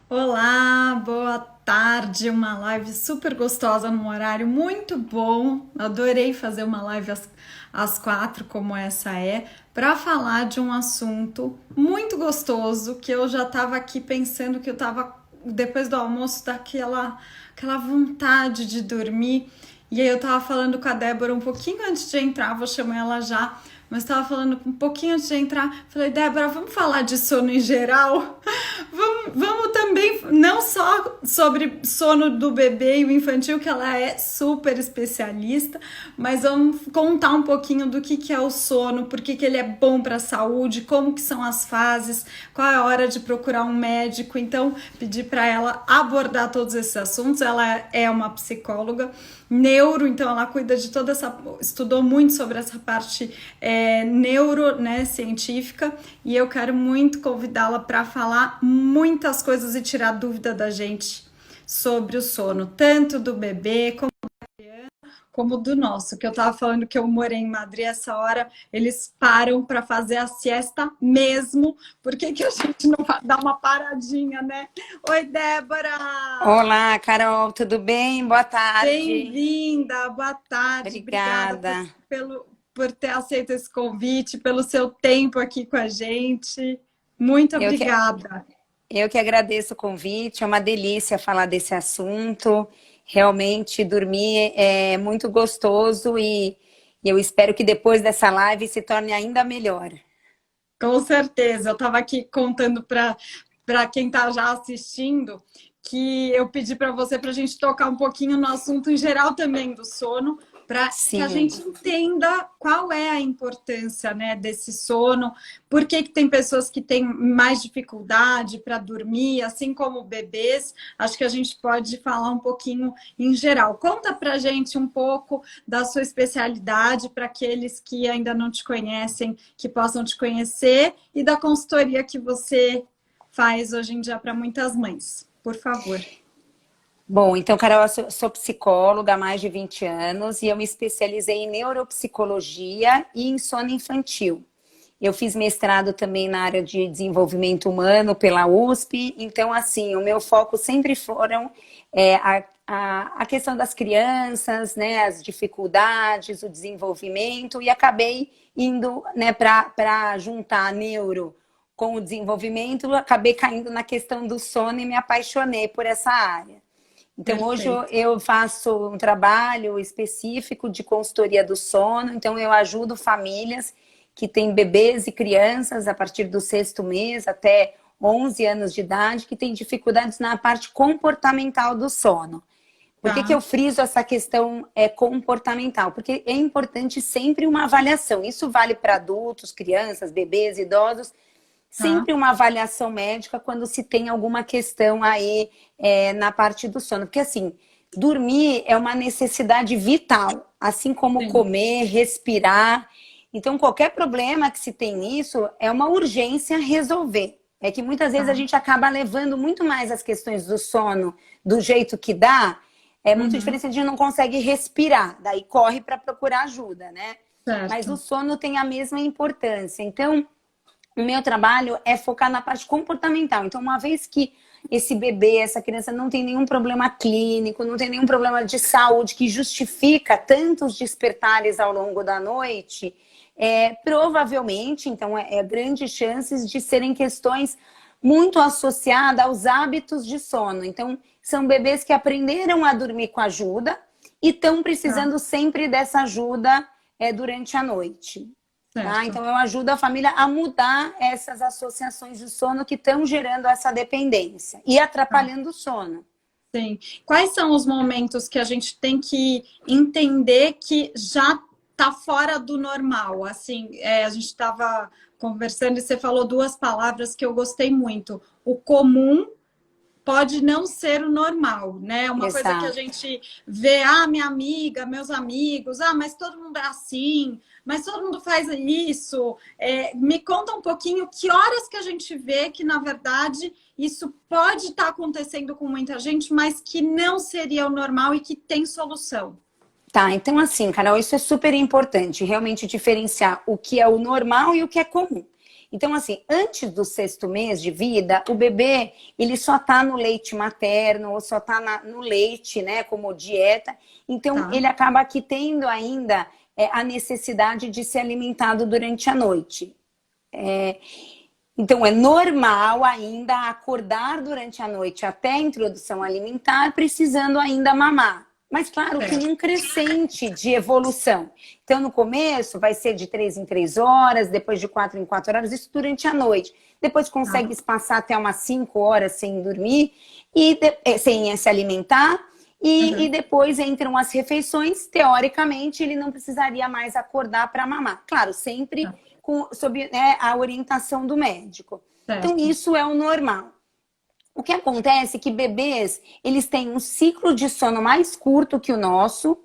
Olá, boa tarde. Uma live super gostosa num horário muito bom. Adorei fazer uma live às 4, como essa para falar de um assunto muito gostoso que eu já estava aqui pensando que eu estava depois do almoço aquela vontade de dormir. E aí eu estava falando com a Débora um pouquinho antes de entrar, vou chamar ela já. Mas estava falando um pouquinho antes de entrar, falei, Débora, vamos falar de sono em geral? Vamos também, não só sobre sono do bebê e o infantil, que ela é super especialista, mas vamos contar um pouquinho do que é o sono, por que ele é bom para a saúde, como que são as fases, qual é a hora de procurar um médico. Então, pedi para ela abordar todos esses assuntos. Ela é uma psicóloga, neuro, então ela cuida de toda essa, estudou muito sobre essa parte neuro, né, científica, e eu quero muito convidá-la para falar muitas coisas e tirar dúvida da gente sobre o sono, tanto do bebê como do nosso, que eu tava falando que eu morei em Madrid, essa hora eles param para fazer a siesta mesmo. Por que a gente não dá uma paradinha, né? Oi, Débora! Olá, Carol, tudo bem? Boa tarde. Bem-vinda, boa tarde, obrigada Obrigada. por ter aceito esse convite, pelo seu tempo aqui com a gente. Muito Eu que, obrigada. eu que agradeço o convite, é uma delícia falar desse assunto. Realmente, dormir é muito gostoso e eu espero que depois dessa live se torne ainda melhor. Com certeza, eu estava aqui contando para quem está já assistindo que eu pedi para você para a gente tocar um pouquinho no assunto em geral também do sono, para que a Sim. gente entenda qual é a importância, né, desse sono, por que tem pessoas que têm mais dificuldade para dormir, assim como bebês. Acho que a gente pode falar um pouquinho em geral. Conta para a gente um pouco da sua especialidade para aqueles que ainda não te conhecem, que possam te conhecer, e da consultoria que você faz hoje em dia para muitas mães. Por favor. Bom, então, Carol, eu sou psicóloga há mais de 20 anos e eu me especializei em neuropsicologia e em sono infantil. Eu fiz mestrado também na área de desenvolvimento humano pela USP, então, assim, o meu foco sempre foram a questão das crianças, né, as dificuldades, o desenvolvimento, e acabei indo, né, para juntar a neuro com o desenvolvimento, acabei caindo na questão do sono e me apaixonei por essa área. Então, hoje Perfeito. eu faço um trabalho específico de consultoria do sono, então eu ajudo famílias que têm bebês e crianças a partir do 6º mês até 11 anos de idade, que têm dificuldades na parte comportamental do sono. Por que Tá. eu friso essa questão comportamental? Porque é importante sempre uma avaliação. Isso vale para adultos, crianças, bebês, idosos. Tá. Sempre uma avaliação médica quando se tem alguma questão aí na parte do sono. Porque assim, dormir é uma necessidade vital, assim como Sim. comer, respirar. Então, qualquer problema que se tem nisso é uma urgência resolver. É que muitas vezes a Tá. gente acaba levando muito mais as questões do sono do jeito que dá. É muito Uhum. diferente, a gente não consegue respirar, daí corre para procurar ajuda, né? Mas o Certo. sono tem a mesma importância. Então, o meu trabalho é focar na parte comportamental. Então, uma vez que esse bebê, essa criança não tem nenhum problema clínico, não tem nenhum problema de saúde que justifica tantos despertares ao longo da noite, provavelmente, então, grandes chances de serem questões muito associadas aos hábitos de sono. Então, são bebês que aprenderam a dormir com ajuda e estão Tá. precisando sempre dessa ajuda durante a noite. Tá? Certo. Então, eu ajudo a família a mudar essas associações de sono que estão gerando essa dependência e Tá. atrapalhando o sono. Sim. Quais são os momentos que a gente tem que entender que já está fora do normal? Assim, a gente estava conversando e você falou duas palavras que eu gostei muito. O comum pode não ser o normal, né? Uma coisa que a Exato. gente vê, ah, minha amiga, meus amigos, ah, mas todo mundo é assim, mas todo mundo faz isso. Me conta um pouquinho que horas que a gente vê que, na verdade, isso pode estar acontecendo com muita gente, mas que não seria o normal e que tem solução. Tá, então assim, Carol, isso é super importante, realmente diferenciar o que é o normal e o que é comum. Então, assim, antes do 6º mês de vida, o bebê, ele só tá no leite materno, ou só tá no leite, né, como dieta. Então, Tá. ele acaba aqui tendo ainda a necessidade de ser alimentado durante a noite. Então, é normal ainda acordar durante a noite até a introdução alimentar, precisando ainda mamar. Mas, claro, que em um crescente de evolução. Então, no começo, vai ser de 3 em 3 horas, depois de 4 em 4 horas, isso durante a noite. Depois consegue espaçar até umas 5 horas sem dormir, sem se alimentar. E depois entram as refeições. Teoricamente, ele não precisaria mais acordar para mamar. Claro, sempre sob, né, a orientação do médico. Certo. Então, isso é o normal. O que acontece é que bebês, eles têm um ciclo de sono mais curto que o nosso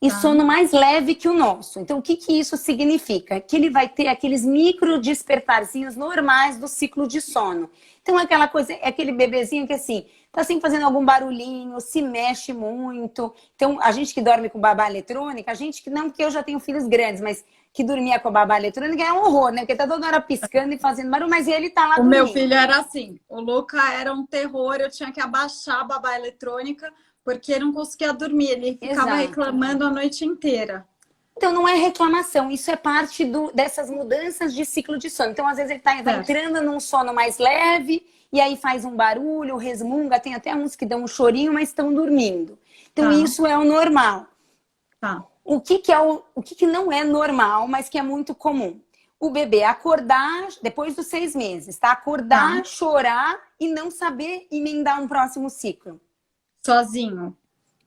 e sono mais leve que o nosso. Então, o que isso significa? Que ele vai ter aqueles micro despertarzinhos normais do ciclo de sono. Então, aquela coisa, é aquele bebezinho que, assim, tá sempre fazendo algum barulhinho, se mexe muito. Então, a gente que dorme com babá eletrônica, a gente que não, porque eu já tenho filhos grandes, mas que dormia com a babá eletrônica é um horror, né? Porque tá toda hora piscando e fazendo barulho, mas ele tá lá dormindo. O meu filho era assim, o Luca era um terror, eu tinha que abaixar a babá eletrônica porque ele não conseguia dormir, ele ficava reclamando a noite inteira. Então, não é reclamação, isso é parte dessas mudanças de ciclo de sono. Então, às vezes, ele tá entrando num sono mais leve, e aí faz um barulho, resmunga, tem até uns que dão um chorinho, mas estão dormindo. Então, isso é o normal. O que não é normal, mas que é muito comum? O bebê acordar, depois dos 6 meses, tá? Acordar, chorar e não saber emendar um próximo ciclo. Sozinho.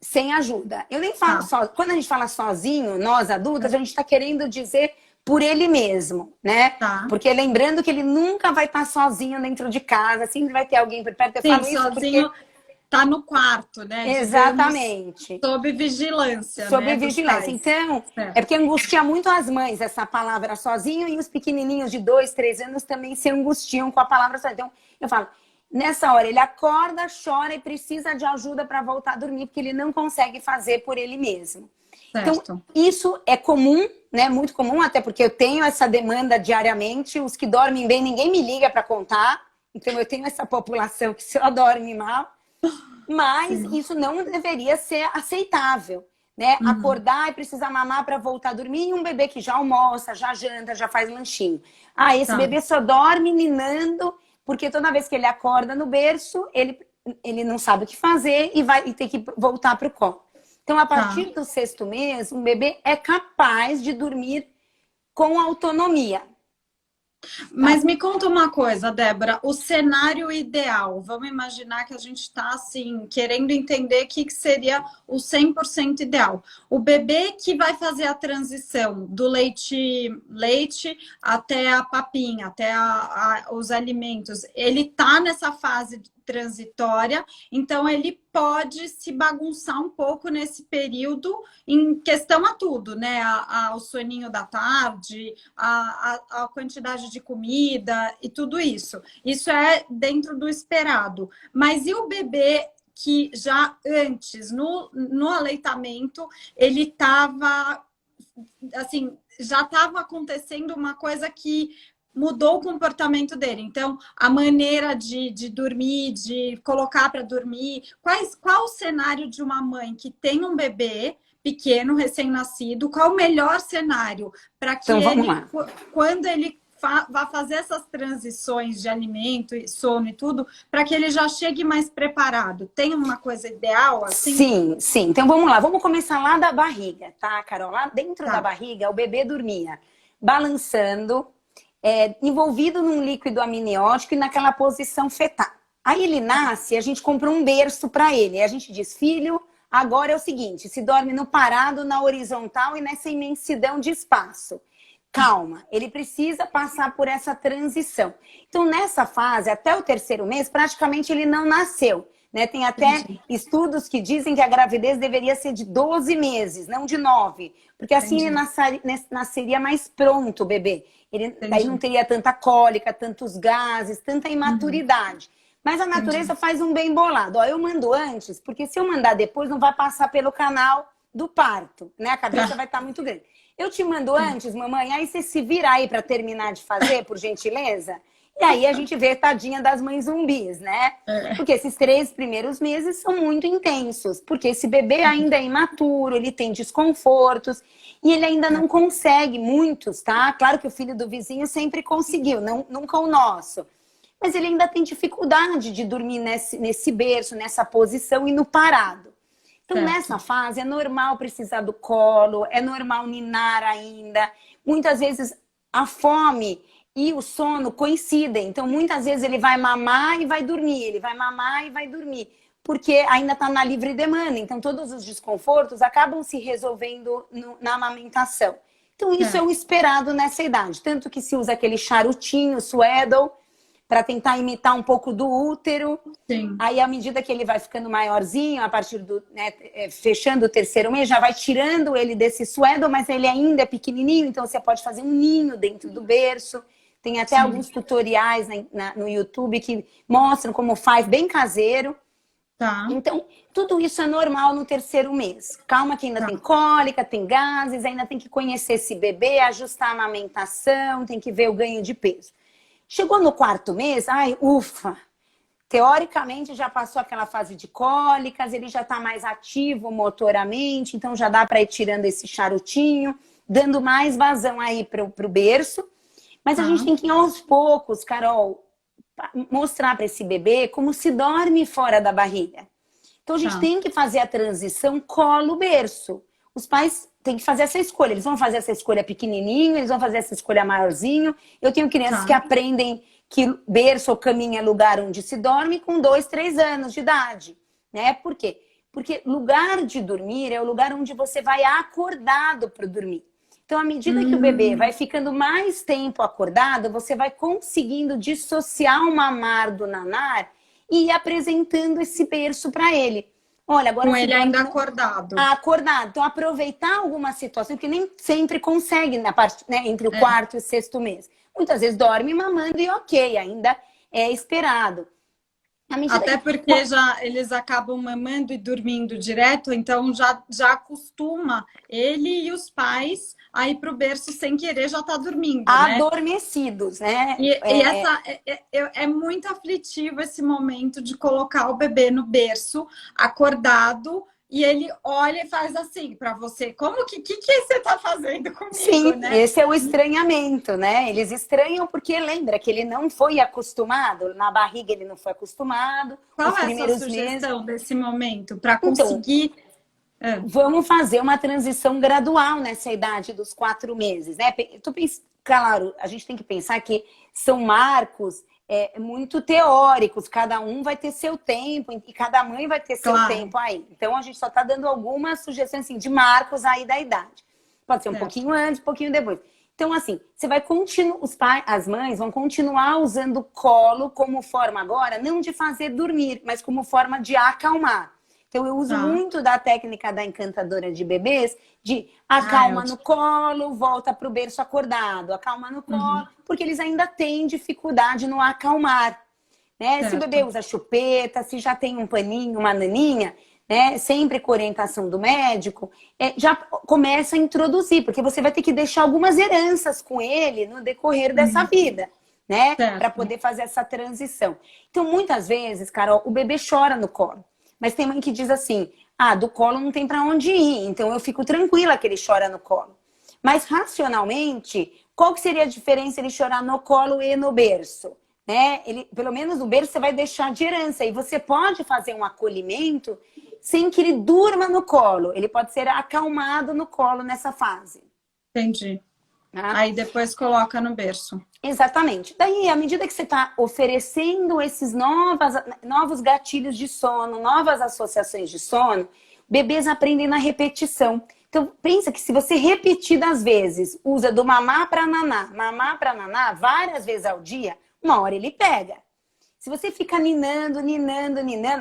Sem ajuda. Eu nem falo só. Quando a gente fala sozinho, nós adultas, a gente está querendo dizer por ele mesmo, né? Porque lembrando que ele nunca vai estar sozinho dentro de casa, sempre vai ter alguém por perto. Eu falo isso sozinho porque tá no quarto, né? Exatamente. Sob vigilância. Sob vigilância. Então, é porque angustia muito as mães essa palavra sozinho, e os pequenininhos de 2, 3 anos também se angustiam com a palavra sozinho. Então, eu falo, nessa hora ele acorda, chora e precisa de ajuda para voltar a dormir, porque ele não consegue fazer por ele mesmo. Então, isso é comum, né? Muito comum, até porque eu tenho essa demanda diariamente. Os que dormem bem, ninguém me liga para contar. Então, eu tenho essa população que só dorme mal. Mas isso não deveria ser aceitável, né? Acordar e precisar mamar para voltar a dormir, e um bebê que já almoça, já janta, já faz lanchinho. Esse bebê só dorme ninando, porque toda vez que ele acorda no berço, ele não sabe o que fazer e vai ter que voltar para o colo. Então, a partir do 6º mês, um bebê é capaz de dormir com autonomia. Mas me conta uma coisa, Débora, o cenário ideal, vamos imaginar que a gente está assim, querendo entender o que seria o 100% ideal. O bebê que vai fazer a transição do leite até a papinha, até os alimentos, ele está nessa fase transitória, então ele pode se bagunçar um pouco nesse período em questão a tudo, né? O soninho da tarde, a quantidade de comida e tudo isso. Isso é dentro do esperado. Mas e o bebê que já antes, no aleitamento, ele estava, assim, já estava acontecendo uma coisa que mudou o comportamento dele. Então, a maneira de dormir, de colocar para dormir. Qual o cenário de uma mãe que tem um bebê pequeno, recém-nascido? Qual o melhor cenário para que quando ele vá fazer essas transições de alimento, e sono e tudo, para que ele já chegue mais preparado? Tem uma coisa ideal assim? Sim. Então, vamos lá. Vamos começar lá da barriga, tá, Carol? Lá dentro da barriga, o bebê dormia balançando, envolvido num líquido amniótico e naquela posição fetal. Aí ele nasce, a gente compra um berço para ele. E a gente diz, filho, agora é o seguinte, se dorme no parado, na horizontal e nessa imensidão de espaço. Calma, ele precisa passar por essa transição. Então, nessa fase, até o 3º mês, praticamente ele não nasceu. Né? Tem até estudos que dizem que a gravidez deveria ser de 12 meses, não de 9. Porque assim ele nasceria mais pronto, o bebê. Ele daí não teria tanta cólica, tantos gases, tanta imaturidade. Mas a natureza faz um bem bolado. Eu mando antes, porque se eu mandar depois, não vai passar pelo canal do parto. Né? A cabeça vai estar muito grande. Eu te mando antes, mamãe, aí você se vira aí para terminar de fazer, por gentileza. E aí a gente vê tadinha das mães zumbis, né? Porque esses 3 primeiros meses são muito intensos, porque esse bebê ainda é imaturo, ele tem desconfortos e ele ainda não consegue muitos, tá? Claro que o filho do vizinho sempre conseguiu, não, nunca o nosso. Mas ele ainda tem dificuldade de dormir nesse berço, nessa posição e no parado. Então, nessa fase, é normal precisar do colo, é normal ninar ainda. Muitas vezes, a fome e o sono coincidem. Então, muitas vezes, ele vai mamar e vai dormir. Ele vai mamar e vai dormir. Porque ainda está na livre demanda. Então, todos os desconfortos acabam se resolvendo na amamentação. Então, isso é o esperado nessa idade. Tanto que se usa aquele charutinho, swaddle, para tentar imitar um pouco do útero. Sim. Aí, à medida que ele vai ficando maiorzinho, a partir do, né, fechando o 3º mês, já vai tirando ele desse swaddle, mas ele ainda é pequenininho, então você pode fazer um ninho dentro do berço. Tem até alguns tutoriais no YouTube que mostram como faz, bem caseiro. Tá. Então, tudo isso é normal no 3º mês. Calma que ainda tem cólica, tem gases, ainda tem que conhecer esse bebê, ajustar a amamentação, tem que ver o ganho de peso. Chegou no 4º mês, ai, ufa! Teoricamente já passou aquela fase de cólicas, ele já está mais ativo motoramente, então já dá para ir tirando esse charutinho, dando mais vazão aí para o berço. Mas a gente tem que ir aos poucos, Carol, mostrar para esse bebê como se dorme fora da barriga. Então a gente tem que fazer a transição colo-berço. Os pais têm que fazer essa escolha. Eles vão fazer essa escolha pequenininho, eles vão fazer essa escolha maiorzinho. Eu tenho crianças que aprendem que berço ou caminho é lugar onde se dorme com 2, 3 anos de idade. Né? Por quê? Porque lugar de dormir é o lugar onde você vai acordado para dormir. Então, à medida que o bebê vai ficando mais tempo acordado, você vai conseguindo dissociar o mamar do nanar e ir apresentando esse berço para ele. Olha, agora com ele ainda acordado. Acordado. Então, aproveitar alguma situação, que nem sempre consegue na parte, né, entre o 4º e o 6º mês. Muitas vezes dorme mamando e ok, ainda é esperado. Até porque eles acabam mamando e dormindo direto, então já acostuma ele e os pais a ir para o berço sem querer, já tá dormindo, adormecidos, né? É muito aflitivo esse momento de colocar o bebê no berço, acordado, e ele olha e faz assim para você. Como que você tá fazendo comigo, Sim, né? Esse é o estranhamento, né? Eles estranham porque lembra que ele não foi acostumado, na barriga ele não foi acostumado. Qual é a sua sugestão desse momento para conseguir... Vamos fazer uma transição gradual nessa idade dos 4 meses, né? Claro, a gente tem que pensar que são marcos muito teóricos, cada um vai ter seu tempo e cada mãe vai ter seu tempo aí. Então, a gente só está dando algumas sugestões assim, de marcos aí da idade. Pode ser um pouquinho antes, um pouquinho depois. Então, assim, você vai continuar, as mães vão continuar usando o colo como forma agora, não de fazer dormir, mas como forma de acalmar. Então, eu uso muito da técnica da encantadora de bebês, de acalma no colo, volta para o berço acordado, acalma no colo, porque eles ainda têm dificuldade no acalmar. Né? Se o bebê usa chupeta, se já tem um paninho, uma naninha, né? Sempre com orientação do médico, já começa a introduzir, porque você vai ter que deixar algumas heranças com ele no decorrer dessa vida, né? Para poder fazer essa transição. Então, muitas vezes, Carol, o bebê chora no colo. Mas tem mãe que diz assim, do colo não tem para onde ir, então eu fico tranquila que ele chora no colo. Mas racionalmente, qual que seria a diferença ele chorar no colo e no berço? Né? Pelo menos no berço você vai deixar de herança e você pode fazer um acolhimento sem que ele durma no colo. Ele pode ser acalmado no colo nessa fase. Entendi. Aí depois coloca no berço. Exatamente. Daí, à medida que você está oferecendo esses novos gatilhos de sono, novas associações de sono, bebês aprendem na repetição. Então, pensa que se você repetidas vezes usa do mamar para naná, várias vezes ao dia, uma hora ele pega. Se você fica ninando,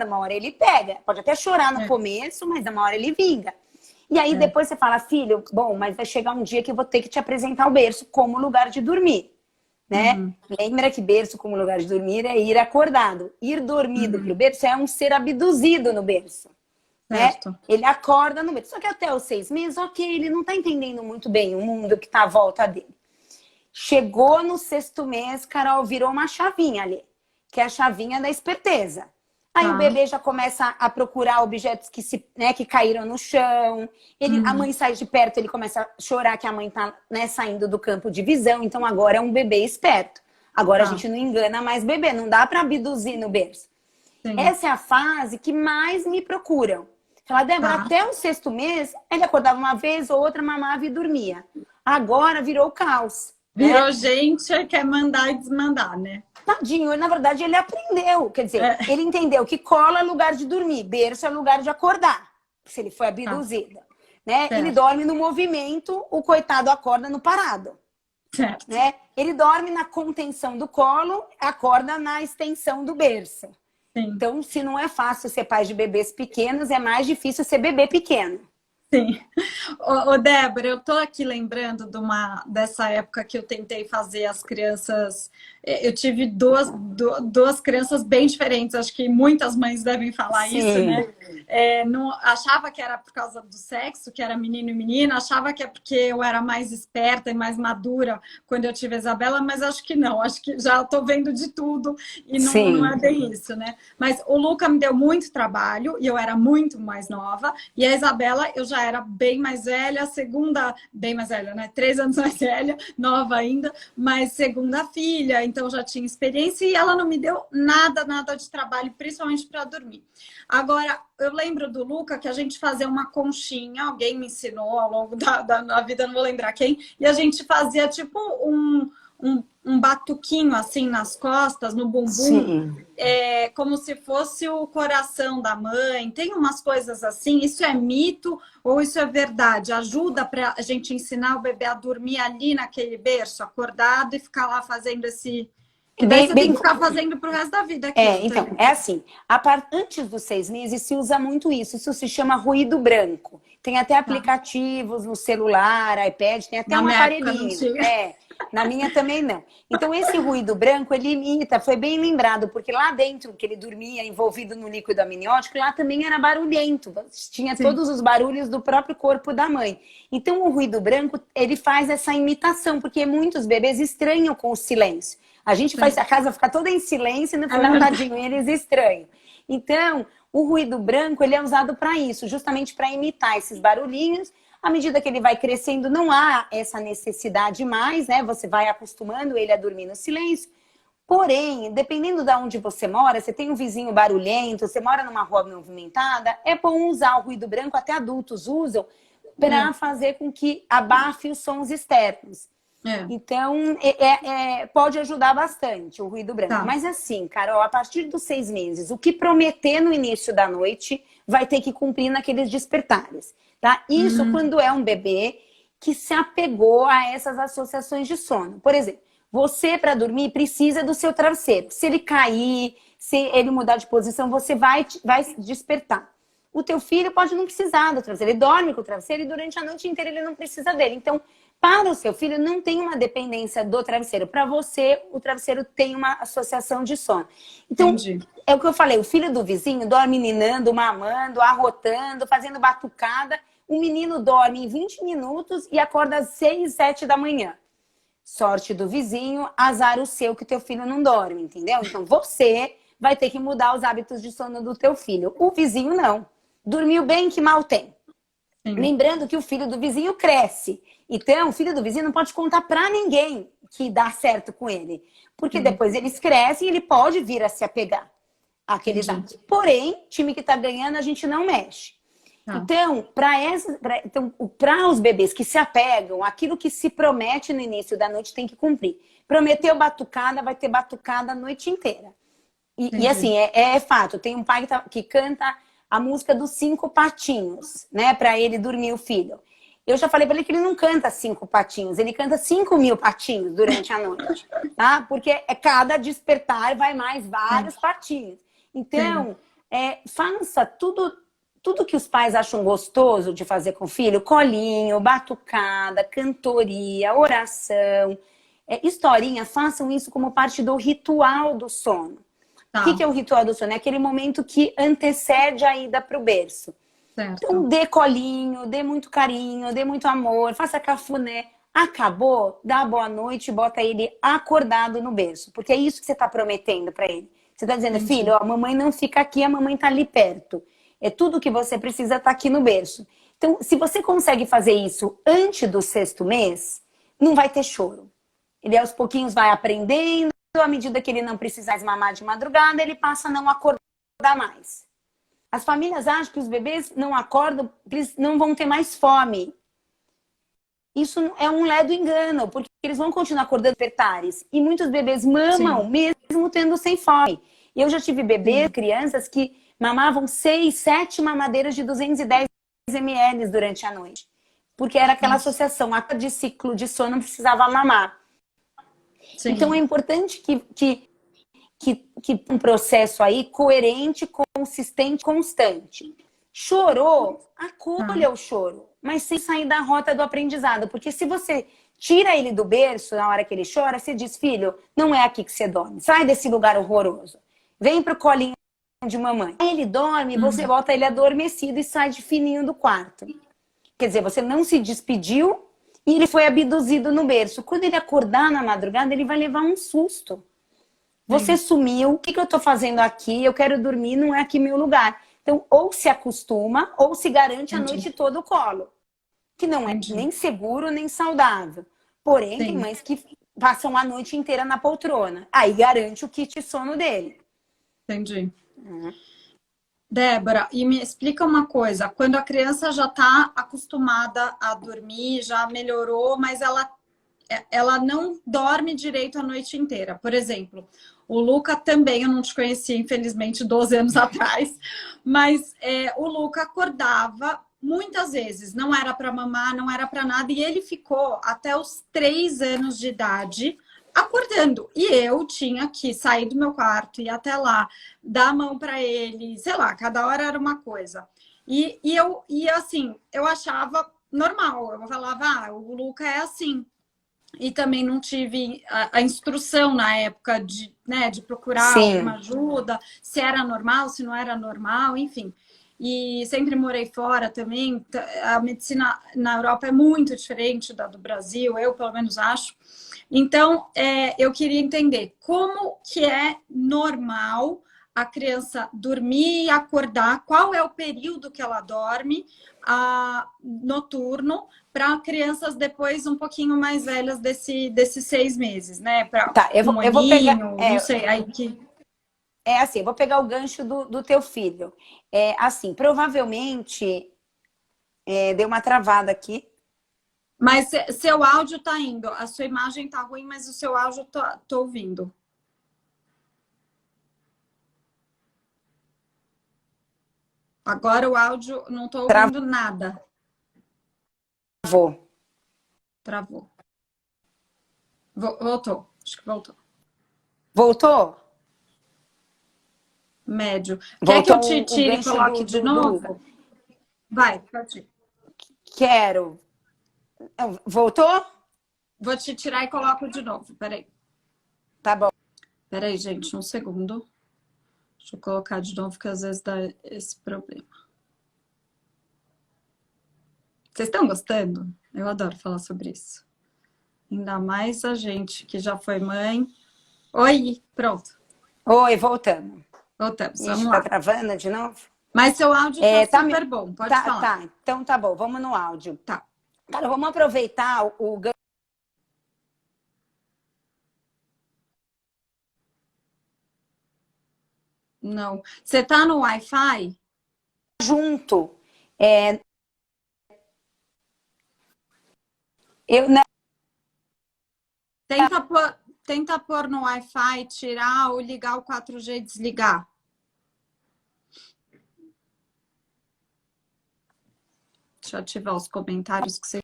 uma hora ele pega. Pode até chorar no começo, mas uma hora ele vinga. E aí depois você fala, filho, bom, mas vai chegar um dia que eu vou ter que te apresentar o berço como lugar de dormir, né? Lembra que berço como lugar de dormir é ir acordado. Ir dormido pro berço é um ser abduzido no berço. né? certo. Ele acorda no berço. Só que até os 6 meses, ok, ele não tá entendendo muito bem o mundo que tá à volta dele. Chegou no 6º mês, Carol, virou uma chavinha ali, que é a chavinha da esperteza. Aí o Tá. bebê já começa a procurar objetos que caíram no chão. A mãe sai de perto, ele começa a chorar que a mãe tá, né, saindo do campo de visão. Então agora é um bebê esperto. Agora a Tá. gente não engana mais bebê, não dá para abduzir no berço. Sim. Essa é a fase que mais me procuram. Fala, Débora, Tá. até o 6º mês, ele acordava uma vez ou outra, mamava e dormia. Agora virou caos. Virou gente, quer mandar e desmandar, né? Tadinho, na verdade ele aprendeu, quer dizer, ele entendeu que cola é lugar de dormir, berço é lugar de acordar, se ele foi abduzido, né? Ele dorme no movimento, o coitado acorda no parado, Certo. né? Ele dorme na contenção do colo, acorda na extensão do berço. Sim. Então, se não é fácil ser pai de bebês pequenos, é mais difícil ser bebê pequeno. Sim. Ô, Débora, eu tô aqui lembrando dessa época que eu tentei fazer as crianças. Eu tive duas crianças bem diferentes, acho que muitas mães devem falar Sim. isso, né? Não, achava que era por causa do sexo, que era menino e menina, achava que é porque eu era mais esperta e mais madura quando eu tive a Isabela, mas acho que não, acho que já tô vendo de tudo e não é bem isso, né? Mas o Luca me deu muito trabalho e eu era muito mais nova, e a Isabela eu já era bem mais velha, segunda, bem mais velha, né? 3 anos mais velha, nova ainda, mas segunda filha, então já tinha experiência e ela não me deu nada de trabalho, principalmente para dormir. Agora, eu lembro do Luca que a gente fazia uma conchinha, alguém me ensinou ao longo da vida, não vou lembrar quem, e a gente fazia tipo um batuquinho assim nas costas, no bumbum, como se fosse o coração da mãe. Tem umas coisas assim, isso é mito ou isso é verdade? Ajuda para a gente ensinar o bebê a dormir ali naquele berço, acordado e ficar lá fazendo esse... Que daí você tem que ficar fazendo pro resto da vida. Então, é assim, antes dos 6 meses se usa muito isso se chama ruído branco. Tem até aplicativos no celular, iPad, tem até um aparelhinho. Na minha também não. Então, esse ruído branco, ele imita, foi bem lembrado, porque lá dentro, que ele dormia envolvido no líquido amniótico, lá também era barulhento, tinha todos os barulhos do próprio corpo da mãe. Então, o ruído branco, ele faz essa imitação, porque muitos bebês estranham com o silêncio. A gente faz a casa ficar toda em silêncio e no final, tadinho, eles estranham. Então, o ruído branco, ele é usado para isso, justamente para imitar esses barulhinhos. À medida que ele vai crescendo, não há essa necessidade mais, né? Você vai acostumando ele a dormir no silêncio. Porém, dependendo de onde você mora, você tem um vizinho barulhento, você mora numa rua movimentada, é bom usar o ruído branco, até adultos usam, para fazer com que abafe os sons externos. Então, pode ajudar bastante o ruído branco. Mas assim, Carol, a partir dos 6 meses, o que prometer no início da noite vai ter que cumprir naqueles despertares, tá? Isso quando é um bebê que se apegou a essas associações de sono. Por exemplo, você para dormir precisa do seu travesseiro. Se ele cair, se ele mudar de posição, você vai despertar. O teu filho pode não precisar do travesseiro. Ele dorme com o travesseiro e durante a noite inteira ele não precisa dele. Então, para o seu filho, não tem uma dependência do travesseiro. Para você, o travesseiro tem uma associação de sono. Então, é o que eu falei, o filho do vizinho dorme ninando, mamando, arrotando, fazendo batucada. O menino dorme em 20 minutos e acorda às 6, 7 da manhã. Sorte do vizinho, azar o seu que teu filho não dorme, entendeu? Então, você vai ter que mudar os hábitos de sono do teu filho. O vizinho não. Dormiu bem, que mal tem. Lembrando que o filho do vizinho cresce. Então, o filho do vizinho não pode contar pra ninguém que dá certo com ele. Porque depois eles crescem e ele pode vir a se apegar àqueles hábitos. Porém, time que tá ganhando, a gente não mexe. Então, para os bebês que se apegam, aquilo que se promete no início da noite tem que cumprir. Prometeu batucada, vai ter batucada a noite inteira. E assim, é fato. Tem um pai que canta a música dos 5 patinhos, né? Para ele dormir o filho. Eu já falei para ele que ele não canta 5 patinhos, ele canta 5.000 patinhos durante a noite, tá? Porque cada despertar vai mais vários patinhos. Então, faça tudo que os pais acham gostoso de fazer com o filho, colinho, batucada, cantoria, oração, historinha, façam isso como parte do ritual do sono. O que é o ritual do sono? É aquele momento que antecede a ida para o berço. certo. Então, dê colinho, dê muito carinho, dê muito amor, faça cafuné. Acabou, dá boa noite e bota ele acordado no berço. Porque é isso que você está prometendo para ele. Você está dizendo, filho, Entendi. ó, a mamãe não fica aqui, a mamãe está ali perto. É tudo que você precisa estar aqui no berço. Então, se você consegue fazer isso antes do 6º mês, não vai ter choro. Ele aos pouquinhos vai aprendendo, à medida que ele não precisa mais mamar de madrugada, ele passa a não acordar mais. As famílias acham que os bebês não acordam, eles não vão ter mais fome. Isso é um ledo engano, porque eles vão continuar acordando despertares. E muitos bebês mamam Sim, mesmo tendo sem fome. Eu já tive bebês, sim, crianças que mamavam 6, 7 mamadeiras de 210 ml durante a noite. Porque era aquela nossa, associação, a cada ciclo de sono não precisava mamar. Então é sim, importante que um processo aí coerente, consistente, constante. Chorou, tá, acolha o choro, mas sem sair da rota do aprendizado. Porque se você tira ele do berço na hora que ele chora, você diz, filho, não é aqui que você dorme. Sai desse lugar horroroso. Vem pro colinho de mamãe. Aí ele dorme, você uhum, volta ele adormecido e sai de fininho do quarto. Quer dizer, você não se despediu e ele foi abduzido no berço. Quando ele acordar na madrugada, ele vai levar um susto. Você sim, sumiu, o que eu estou fazendo aqui? Eu quero dormir, não é aqui meu lugar. Então, ou se acostuma, ou se garante a entendi, noite toda o colo. Que não é entendi, nem seguro, nem saudável. Porém, tem sim, mães que passam a noite inteira na poltrona. Aí garante o kit sono dele. entendi. Débora, e me explica uma coisa, quando a criança já está acostumada a dormir, já melhorou, mas ela não dorme direito a noite inteira. Por exemplo, o Luca também, eu não te conhecia, infelizmente, 12 anos atrás, mas o Luca acordava muitas vezes, não era para mamar, não era para nada, e ele ficou até os 3 anos de idade acordando. E eu tinha que sair do meu quarto, ir até lá, dar a mão para ele, sei lá, cada hora era uma coisa. E assim, eu achava normal, eu falava, o Luca é assim. E também não tive a instrução na época de, né, de procurar alguma Sim, ajuda, se era normal, se não era normal, enfim. E sempre morei fora também. A medicina na Europa é muito diferente da do Brasil, eu pelo menos acho. Então, eu queria entender como que é normal a criança dormir e acordar, qual é o período que ela dorme noturno, para crianças depois um pouquinho mais velhas desses 6 meses, né? Para tá. Eu vou, um eu vou pegar. aninho, não sei, aí que. É assim, eu vou pegar o gancho do teu filho. É assim, provavelmente deu uma travada aqui. Mas seu áudio tá indo, a sua imagem tá ruim, mas o seu áudio tô ouvindo. Agora o áudio não tô ouvindo nada. Travou. Travou. Voltou. Acho que voltou. Voltou? Médio. Quer que eu te Voltou o tire e gancho coloque de do Luca. novo? Vai, pode ir. Quero. Voltou? Vou te tirar e coloco de novo. Peraí. Tá bom. Peraí, gente, um segundo. Deixa eu colocar de novo, que às vezes dá esse problema. Vocês estão gostando? Eu adoro falar sobre isso. Ainda mais a gente que já foi mãe. Oi, pronto. Oi, voltamos. Voltamos, vamos Ixi, tá lá. travando de novo? Mas seu áudio tá Tá, super bom, pode tá, falar. tá. Então tá bom, vamos no áudio. Tá. Cara, vamos aproveitar o gancho Não. Você tá no Wi-Fi? junto. É, eu, né, Tenta pôr no Wi-Fi, tirar ou ligar o 4G e desligar. Deixa eu ativar os comentários que vocês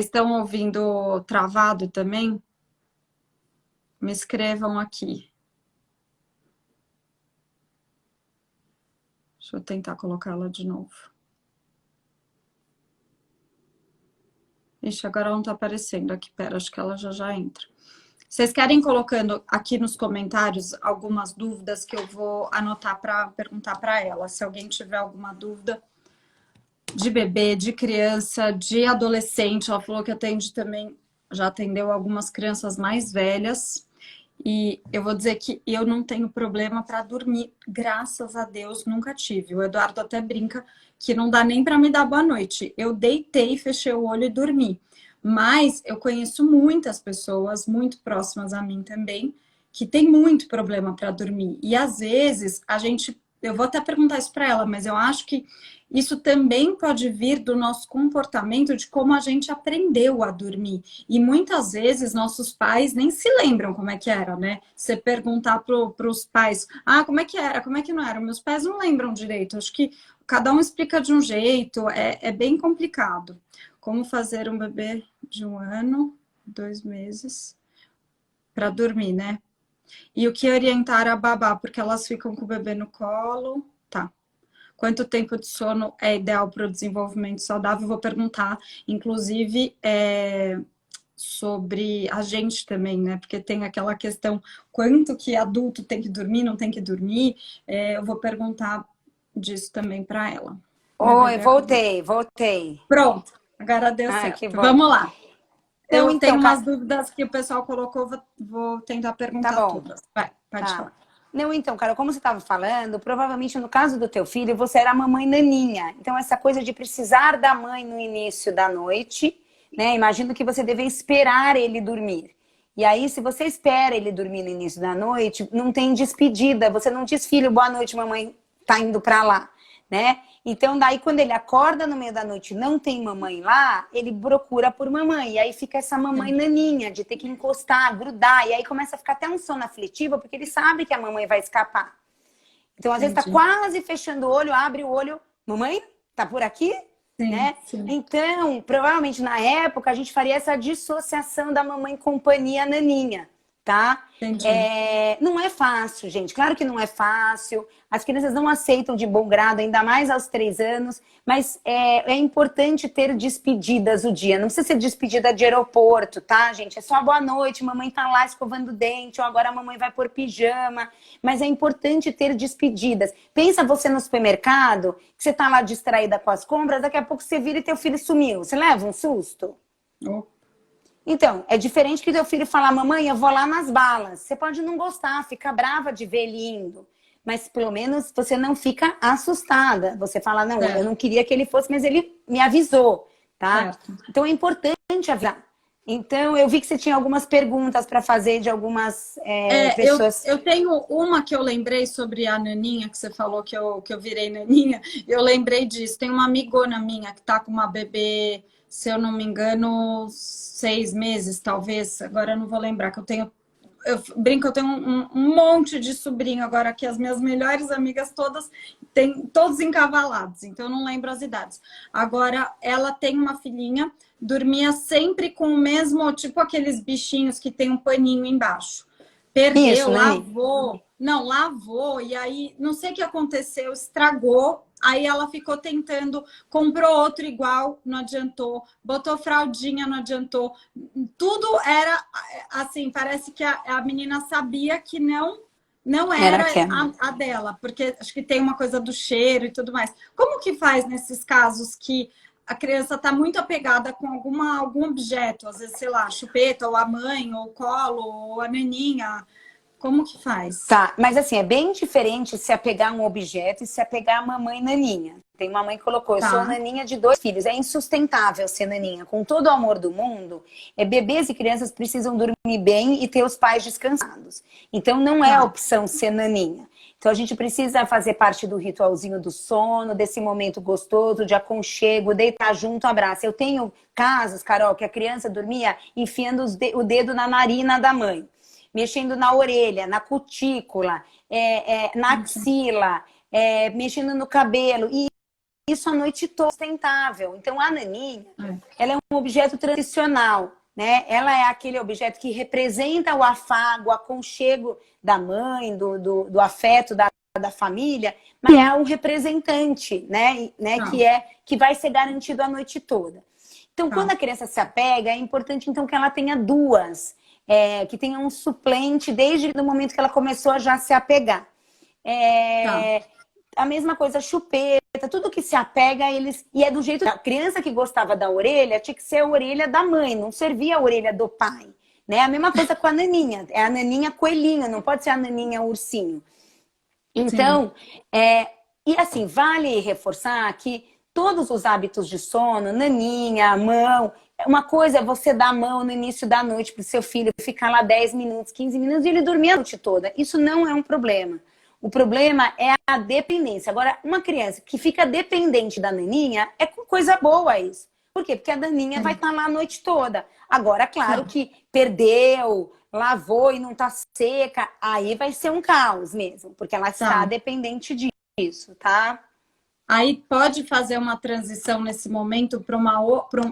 estão ouvindo travado também? Me escrevam aqui. Deixa eu tentar colocá-la de novo. Ixi, agora ela não tá aparecendo aqui. Pera, acho que ela já entra. Vocês querem colocando aqui nos comentários algumas dúvidas que eu vou anotar para perguntar para ela. Se alguém tiver alguma dúvida de bebê, de criança, de adolescente, ela falou que atende também, já atendeu algumas crianças mais velhas. E eu vou dizer que eu não tenho problema para dormir, graças a Deus, nunca tive. O Eduardo até brinca que não dá nem para me dar boa noite. Eu deitei, fechei o olho e dormi. Mas eu conheço muitas pessoas muito próximas a mim também que tem muito problema para dormir. E às vezes a gente, eu vou até perguntar isso para ela, mas eu acho que isso também pode vir do nosso comportamento, de como a gente aprendeu a dormir. E muitas vezes nossos pais nem se lembram como é que era, né? Você perguntar para os pais, ah, como é que era, como é que não era? Meus pais não lembram direito. Acho que cada um explica de um jeito, é bem complicado. Como fazer um bebê de 1 ano, 2 meses, para dormir, né? E o que orientar a babá, porque elas ficam com o bebê no colo, tá? Quanto tempo de sono é ideal para o desenvolvimento saudável? Vou perguntar, inclusive, sobre a gente também, né? Porque tem aquela questão, quanto que adulto tem que dormir, não tem que dormir. Eu vou perguntar disso também para ela. Oi, voltei. Pronto, agora deu Que certo. bom. Vamos lá. Então, Eu tenho umas dúvidas que o pessoal colocou, vou tentar perguntar tá bom. todas. Vai, pode falar. Não, então, cara, como você estava falando, provavelmente no caso do teu filho, você era mamãe naninha. Então, essa coisa de precisar da mãe no início da noite, né? Imagino que você deve esperar ele dormir. E aí, se você espera ele dormir no início da noite, não tem despedida. Você não diz, filho, boa noite, mamãe tá indo pra lá, né? Então, daí, quando ele acorda no meio da noite e não tem mamãe lá, ele procura por mamãe. E aí fica essa mamãe naninha, de ter que encostar, grudar. E aí começa a ficar até um sono aflitivo, porque ele sabe que a mamãe vai escapar. Então, às vezes, tá quase fechando o olho, abre o olho. Mamãe, tá por aqui? Sim, né? sim. Então, provavelmente, na época, a gente faria essa dissociação da mamãe companhia naninha, tá? Entendi. Não é fácil, gente. Claro que não é fácil. As crianças não aceitam de bom grado, ainda mais aos 3 anos. Mas é importante ter despedidas o dia. Não precisa ser despedida de aeroporto, tá, gente? É só boa noite, mamãe tá lá escovando o dente, ou agora a mamãe vai pôr pijama. Mas é importante ter despedidas. Pensa você no supermercado, que você tá lá distraída com as compras, daqui a pouco você vira e teu filho sumiu. Você leva um susto? Oh. Então, é diferente que teu filho falar, mamãe, eu vou lá nas balas. Você pode não gostar, fica brava de ver ele indo. Mas pelo menos você não fica assustada. Você fala, não, eu não queria que ele fosse, mas ele me avisou, tá? Certo. Então é importante avisar. Então, eu vi que você tinha algumas perguntas para fazer de algumas pessoas. Eu tenho uma que eu lembrei sobre a naninha, que você falou que eu virei naninha. Eu lembrei disso. Tem uma amigona minha que tá com uma bebê, se eu não me engano, 6 meses, talvez. Agora eu não vou lembrar, que eu brinco, eu tenho um monte de sobrinho agora aqui, as minhas melhores amigas todas têm todos encavalados, então eu não lembro as idades. Agora, ela tem uma filhinha, dormia sempre com o mesmo, tipo aqueles bichinhos que tem um paninho embaixo. Perdeu, isso, né? Lavou. Não, lavou, e aí, não sei o que aconteceu, estragou. Aí ela ficou tentando, comprou outro igual, não adiantou, botou fraldinha, não adiantou. Tudo era assim, parece que a menina sabia que não era a dela, porque acho que tem uma coisa do cheiro e tudo mais. Como que faz nesses casos que a criança está muito apegada com algum objeto, às vezes, sei lá, chupeta, ou a mãe, ou o colo, ou a naninha? Como que faz? Tá, mas assim, é bem diferente se apegar a um objeto e se apegar a mamãe naninha. Tem uma mãe que colocou, eu sou naninha de 2 filhos. É insustentável ser naninha. Com todo o amor do mundo, bebês e crianças precisam dormir bem e ter os pais descansados. Então, não é opção ser naninha. Então, a gente precisa fazer parte do ritualzinho do sono, desse momento gostoso, de aconchego, deitar junto, abraço. Eu tenho casos, Carol, que a criança dormia enfiando o dedo na narina da mãe, mexendo na orelha, na cutícula, na axila, mexendo no cabelo. E isso a noite toda sustentável. Então, a naninha, ela é um objeto tradicional, né? Ela é aquele objeto que representa o afago, o aconchego da mãe, do afeto da família, mas é um representante, né? Que vai ser garantido a noite toda. Então, quando a criança se apega, é importante então que ela tenha 2. que tenha um suplente desde o momento que ela começou a já se apegar. Tá. A mesma coisa, chupeta, tudo que se apega, eles. E é do jeito. A criança que gostava da orelha tinha que ser a orelha da mãe, não servia a orelha do pai. Né? A mesma coisa com a naninha. É a naninha coelhinho, não pode ser a naninha ursinho. Sim. Então, e assim, vale reforçar que todos os hábitos de sono, naninha, mão, uma coisa é você dar a mão no início da noite para o seu filho, ficar lá 10 minutos, 15 minutos e ele dormir a noite toda. Isso não é um problema. O problema é a dependência. Agora, uma criança que fica dependente da naninha, é com coisa boa isso. Por quê? Porque a naninha vai Sim. estar lá a noite toda. Agora, claro Tá. que perdeu, lavou e não está seca, aí vai ser um caos mesmo, porque ela está Tá. dependente disso, tá? Aí pode fazer uma transição nesse momento para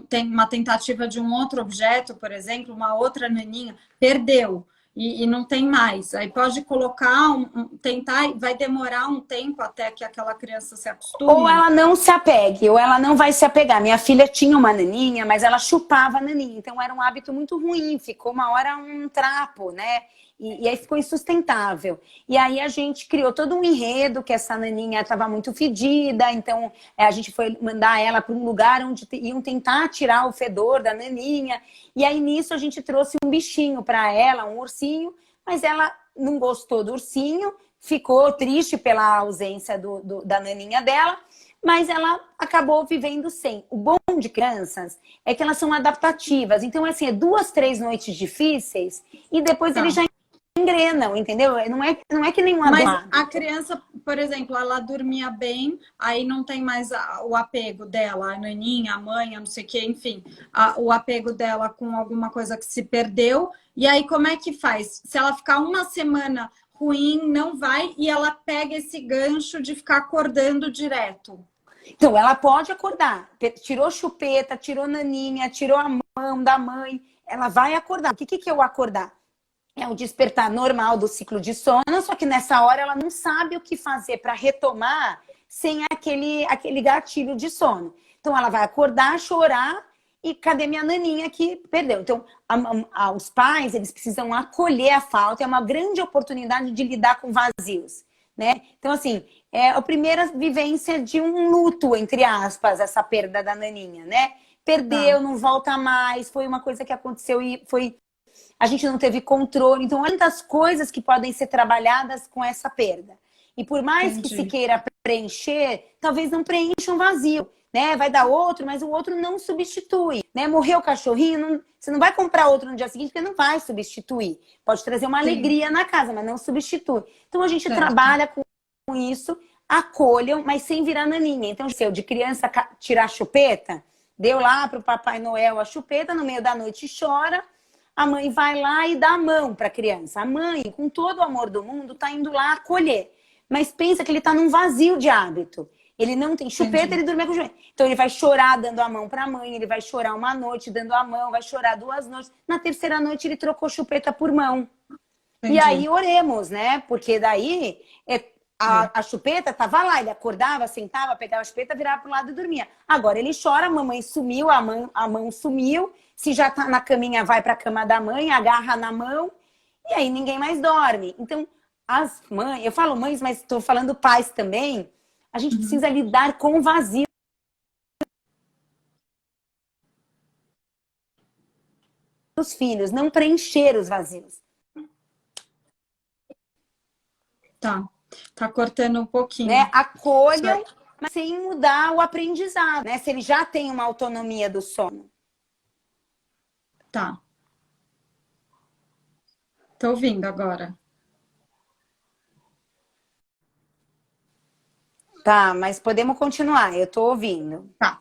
tem uma tentativa de um outro objeto, por exemplo, uma outra naninha, perdeu e não tem mais. Aí pode colocar, tentar, vai demorar um tempo até que aquela criança se Ou acostume. ela não se apegue, ou ela não vai se apegar. Minha filha tinha uma naninha, mas ela chupava a naninha, então era um hábito muito ruim, ficou uma hora um trapo, né? E aí ficou insustentável. E aí a gente criou todo um enredo que essa naninha estava muito fedida, então a gente foi mandar ela para um lugar onde iam tentar tirar o fedor da naninha. E aí nisso a gente trouxe um bichinho para ela, um ursinho, mas ela não gostou do ursinho, ficou triste pela ausência da naninha dela, mas ela acabou vivendo sem. O bom de crianças é que elas são adaptativas. Então, assim, é 2, 3 noites difíceis e depois eles Tá. já engrenam, entendeu? Não é que nem um Mas a adulto. criança, por exemplo, ela dormia bem, aí não tem mais o apego dela, a naninha, a mãe, a não sei o quê, enfim, o apego dela com alguma coisa que se perdeu. E aí, como é que faz? Se ela ficar uma semana ruim, não vai, e ela pega esse gancho de ficar acordando direto. Então, ela pode acordar. Tirou chupeta, tirou naninha, tirou a mão da mãe. Ela vai acordar. O que é o acordar? É o despertar normal do ciclo de sono, só que nessa hora ela não sabe o que fazer para retomar sem aquele gatilho de sono. Então ela vai acordar, chorar e cadê minha naninha que perdeu? Então os pais eles precisam acolher a falta, é uma grande oportunidade de lidar com vazios, né? Então assim, é a primeira vivência de um luto, entre aspas, essa perda da naninha, né? Tá, Perdeu, não volta mais, foi uma coisa que aconteceu e foi a gente não teve controle. Então, há muitas coisas que podem ser trabalhadas com essa perda. E por mais que se entendi. queira preencher, talvez não preencha um vazio, né? Vai dar outro, mas o outro não substitui, né? Morreu o cachorrinho, você não vai comprar outro no dia seguinte, porque não vai substituir. Pode trazer uma Sim, alegria na casa, mas não substitui. Então, a gente certo. trabalha com isso, acolham, mas sem virar naninha. Então, se eu de criança tirar a chupeta, deu lá para o Papai Noel a chupeta, no meio da noite chora, a mãe vai lá e dá a mão para a criança. A mãe, com todo o amor do mundo, está indo lá acolher. Mas pensa que ele está num vazio de hábito. Ele não tem chupeta, Entendi, ele dorme com chupeta. Então ele vai chorar dando a mão para a mãe, ele vai chorar uma noite dando a mão, vai chorar 2 noites. Na terceira noite ele trocou chupeta por mão. E entendi. aí oremos, né? Porque daí a chupeta estava lá, ele acordava, sentava, pegava a chupeta, virava para o lado e dormia. Agora ele chora, a mamãe sumiu, a mão sumiu. Se já tá na caminha, vai para a cama da mãe, agarra na mão e aí ninguém mais dorme. Então, as mães, eu falo mães, mas estou falando pais também, a gente Uhum. precisa lidar com o vazio dos filhos, não preencher os vazios. Tá, tá cortando um Né? pouquinho. Isso Acolham, aí. mas sem mudar o aprendizado, né? Se ele já tem uma autonomia do sono. Tá, tô ouvindo agora. Tá, mas podemos continuar, eu tô ouvindo. Tá.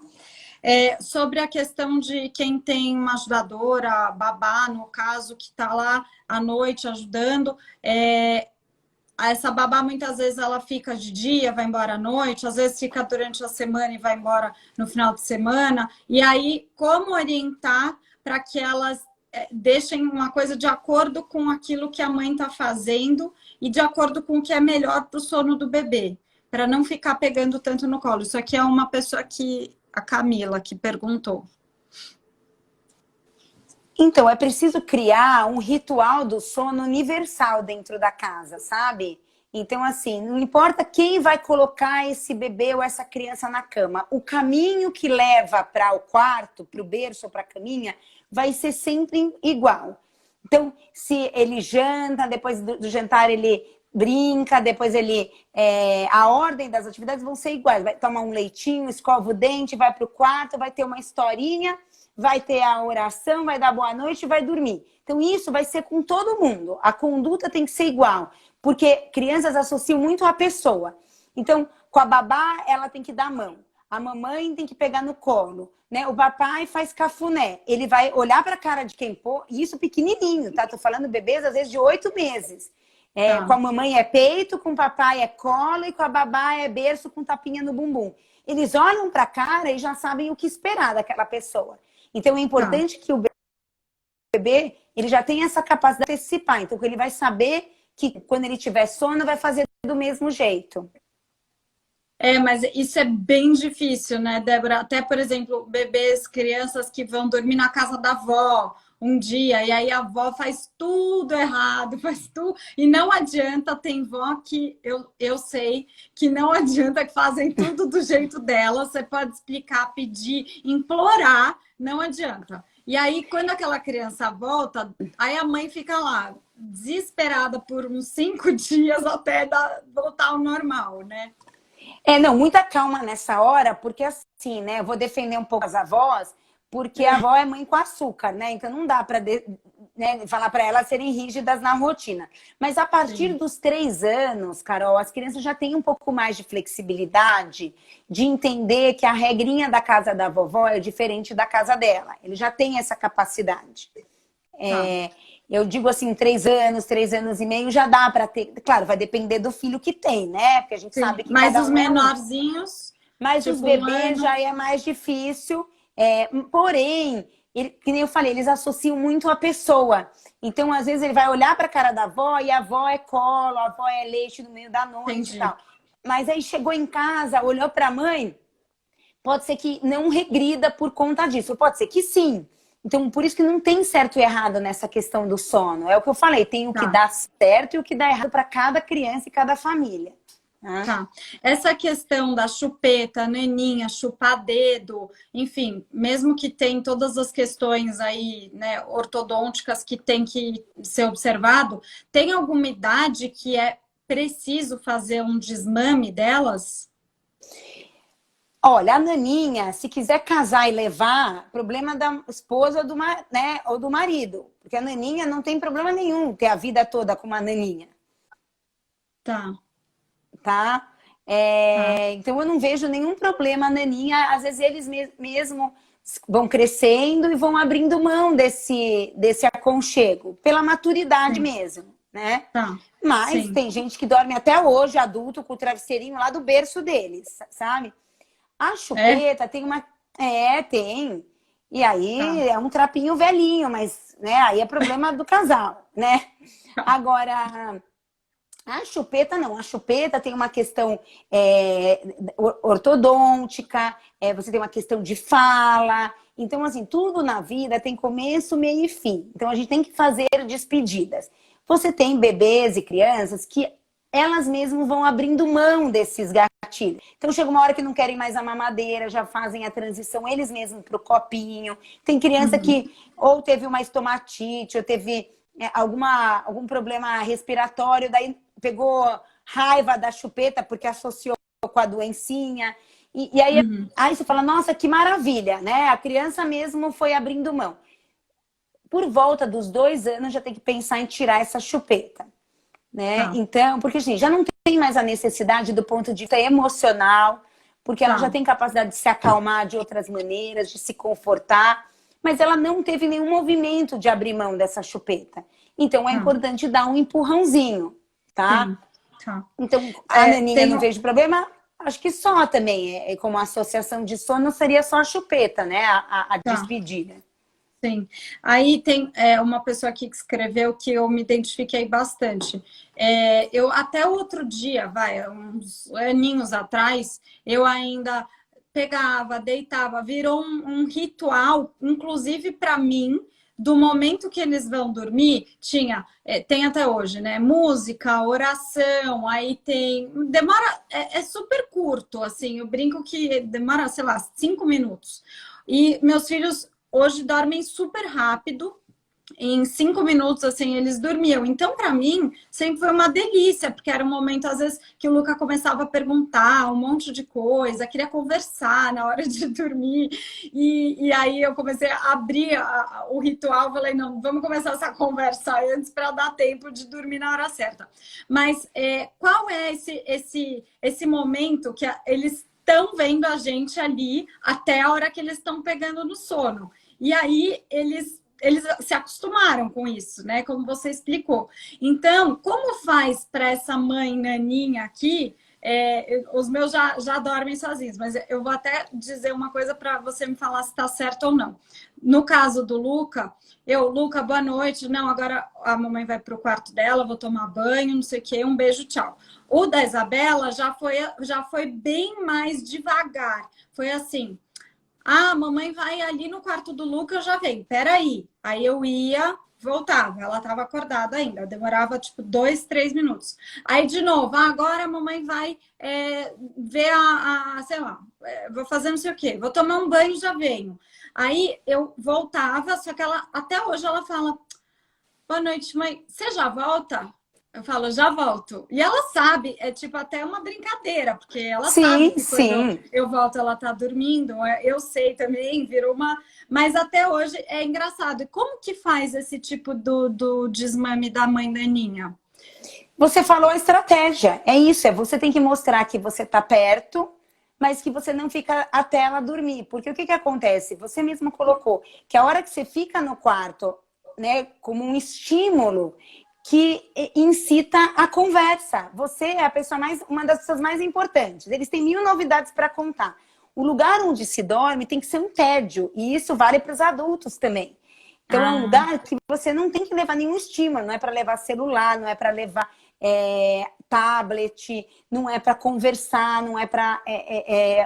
Sobre a questão de quem tem uma ajudadora, babá, no caso, que está lá à noite ajudando, essa babá muitas vezes ela fica de dia, vai embora à noite, às vezes fica durante a semana e vai embora no final de semana. E aí, como orientar para que elas deixem uma coisa de acordo com aquilo que a mãe está fazendo e de acordo com o que é melhor para o sono do bebê, para não ficar pegando tanto no colo. Isso aqui é uma pessoa que, a Camila, que perguntou. Então, é preciso criar um ritual do sono universal dentro da casa, sabe? Então, assim, não importa quem vai colocar esse bebê ou essa criança na cama, o caminho que leva para o quarto, para o berço ou para a caminha, vai ser sempre igual. Então, se ele janta, depois do jantar ele brinca, depois ele... a ordem das atividades vão ser iguais. Vai tomar um leitinho, escova o dente, vai para o quarto, vai ter uma historinha, vai ter a oração, vai dar boa noite e vai dormir. Então, isso vai ser com todo mundo. A conduta tem que ser igual, porque crianças associam muito à pessoa. Então, com a babá, ela tem que dar a mão. A mamãe tem que pegar no colo, né? O papai faz cafuné. Ele vai olhar para a cara de quem pôr, isso pequenininho, tá? Tô falando bebês, às vezes, de 8 meses. Com a mamãe é peito, com o papai é colo e com a babá é berço com tapinha no bumbum. Eles olham para a cara e já sabem o que esperar daquela pessoa. Então, é importante que o bebê, ele já tenha essa capacidade de antecipar. Então, ele vai saber que quando ele tiver sono, vai fazer do mesmo jeito. Mas isso é bem difícil, né, Débora? Até, por exemplo, bebês, crianças que vão dormir na casa da avó um dia, e aí a avó faz tudo errado, faz tudo, e não adianta, tem vó que eu sei que não adianta, que fazem tudo do jeito dela, você pode explicar, pedir, implorar, não adianta. E aí, quando aquela criança volta, aí a mãe fica lá, desesperada por uns 5 dias até voltar ao normal, né? Não, muita calma nessa hora, porque assim, né, eu vou defender um pouco as avós, porque a avó é mãe com açúcar, né? Então não dá para falar para elas serem rígidas na rotina. Mas a partir dos 3 anos, Carol, as crianças já têm um pouco mais de flexibilidade de entender que a regrinha da casa da vovó é diferente da casa dela. Ele já tem essa capacidade. Eu digo assim, 3 anos e meio já dá para ter. Claro, vai depender do filho que tem, né? Porque a gente sabe que mas cada os um menorzinhos... Mas tipo, os bebês já é mais difícil. Porém, que nem eu falei, eles associam muito a pessoa. Então, às vezes, ele vai olhar para a cara da avó e a avó é colo, a avó é leite no meio da noite. Entendi. E tal. Mas aí chegou em casa, olhou para a mãe, pode ser que não regrida por conta disso, pode ser que sim. Então, por isso que não tem certo e errado nessa questão do sono. É o que eu falei, tem o que dá certo e o que dá errado para cada criança e cada família. Tá. Essa questão da chupeta, naninha, chupar dedo, enfim, mesmo que tem todas as questões aí, né, ortodônticas que tem que ser observado, tem alguma idade que é preciso fazer um desmame delas? Olha, a naninha, se quiser casar e levar, problema da esposa ou do marido. Porque a naninha não tem problema nenhum ter a vida toda com uma naninha. Tá? Então, eu não vejo nenhum problema a naninha. Às vezes, eles mesmo vão crescendo e vão abrindo mão desse aconchego. Pela maturidade mesmo, né? Mas tem gente que dorme até hoje, adulto, com o travesseirinho lá do berço deles, sabe? A chupeta tem uma... tem. E aí é um trapinho velhinho, mas né, aí é problema do casal, né? Agora, a chupeta não. A chupeta tem uma questão ortodôntica, você tem uma questão de fala. Então, assim, tudo na vida tem começo, meio e fim. Então, a gente tem que fazer despedidas. Você tem bebês e crianças que elas mesmas vão abrindo mão desses gatilhos. Então, chega uma hora que não querem mais a mamadeira, já fazem a transição eles mesmos para o copinho. Tem criança que ou teve uma estomatite, ou teve algum problema respiratório, daí pegou raiva da chupeta porque associou com a doencinha. E aí você fala, nossa, que maravilha, né? A criança mesmo foi abrindo mão. Por volta dos 2 anos, já tem que pensar em tirar essa chupeta. Né? Então, porque assim, já não tem mais a necessidade do ponto de vista emocional, porque ela já tem capacidade de se acalmar de outras maneiras, de se confortar, mas ela não teve nenhum movimento de abrir mão dessa chupeta. Então, é importante dar um empurrãozinho, tá? Então, a naninha não vejo problema, acho que só também, como associação de sono, seria só a chupeta, né? A despedida. Sim. Aí tem uma pessoa aqui que escreveu que eu me identifiquei bastante. Eu até outro dia, uns aninhos atrás, eu ainda pegava, deitava, virou um ritual, inclusive para mim, do momento que eles vão dormir, tem até hoje, né? Música, oração, aí tem. Demora, é super curto, assim. Eu brinco que demora, sei lá, 5 minutos. E meus filhos hoje dormem super rápido. Em 5 minutos, assim, eles dormiam. Então, para mim, sempre foi uma delícia, porque era um momento, às vezes, que o Luca começava a perguntar um monte de coisa, queria conversar na hora de dormir. E aí eu comecei a abrir o ritual, falei, não, vamos começar essa conversa antes para dar tempo de dormir na hora certa. Mas qual é esse momento que eles estão vendo a gente ali até a hora que eles estão pegando no sono? E aí eles se acostumaram com isso, né? Como você explicou. Então, como faz para essa mãe naninha aqui? Os meus já dormem sozinhos, mas eu vou até dizer uma coisa para você me falar se está certo ou não. No caso do Luca, Luca, boa noite. Não, agora a mamãe vai para o quarto dela, vou tomar banho, não sei o quê, um beijo, tchau. O da Isabela já foi bem mais devagar. Foi assim. Ah, mamãe vai ali no quarto do Luca, eu já venho. Peraí. Aí eu ia, voltava. Ela estava acordada ainda. Demorava, tipo, 2, 3 minutos. Aí, de novo, agora a mamãe vai ver sei lá, vou fazer não sei o quê. Vou tomar um banho, já venho. Aí eu voltava, só que até hoje ela fala, boa noite, mãe. Você já volta? Eu falo, já volto. E ela sabe, é tipo até uma brincadeira, porque ela sabe Sim, que quando sim. eu volto ela tá dormindo. Eu sei também, virou uma. Mas até hoje é engraçado. E como que faz esse tipo do desmame da mãe daninha? Você falou a estratégia. É isso, você tem que mostrar que você está perto, mas que você não fica até ela dormir. Porque o que acontece? Você mesmo colocou que a hora que você fica no quarto, né, como um estímulo que incita a conversa. Você é uma das pessoas mais importantes. Eles têm 1000 novidades para contar. O lugar onde se dorme tem que ser um tédio. E isso vale para os adultos também. Então é um lugar que você não tem que levar nenhum estímulo. Não é para levar celular, não é para levar tablet, não é para conversar, não é para...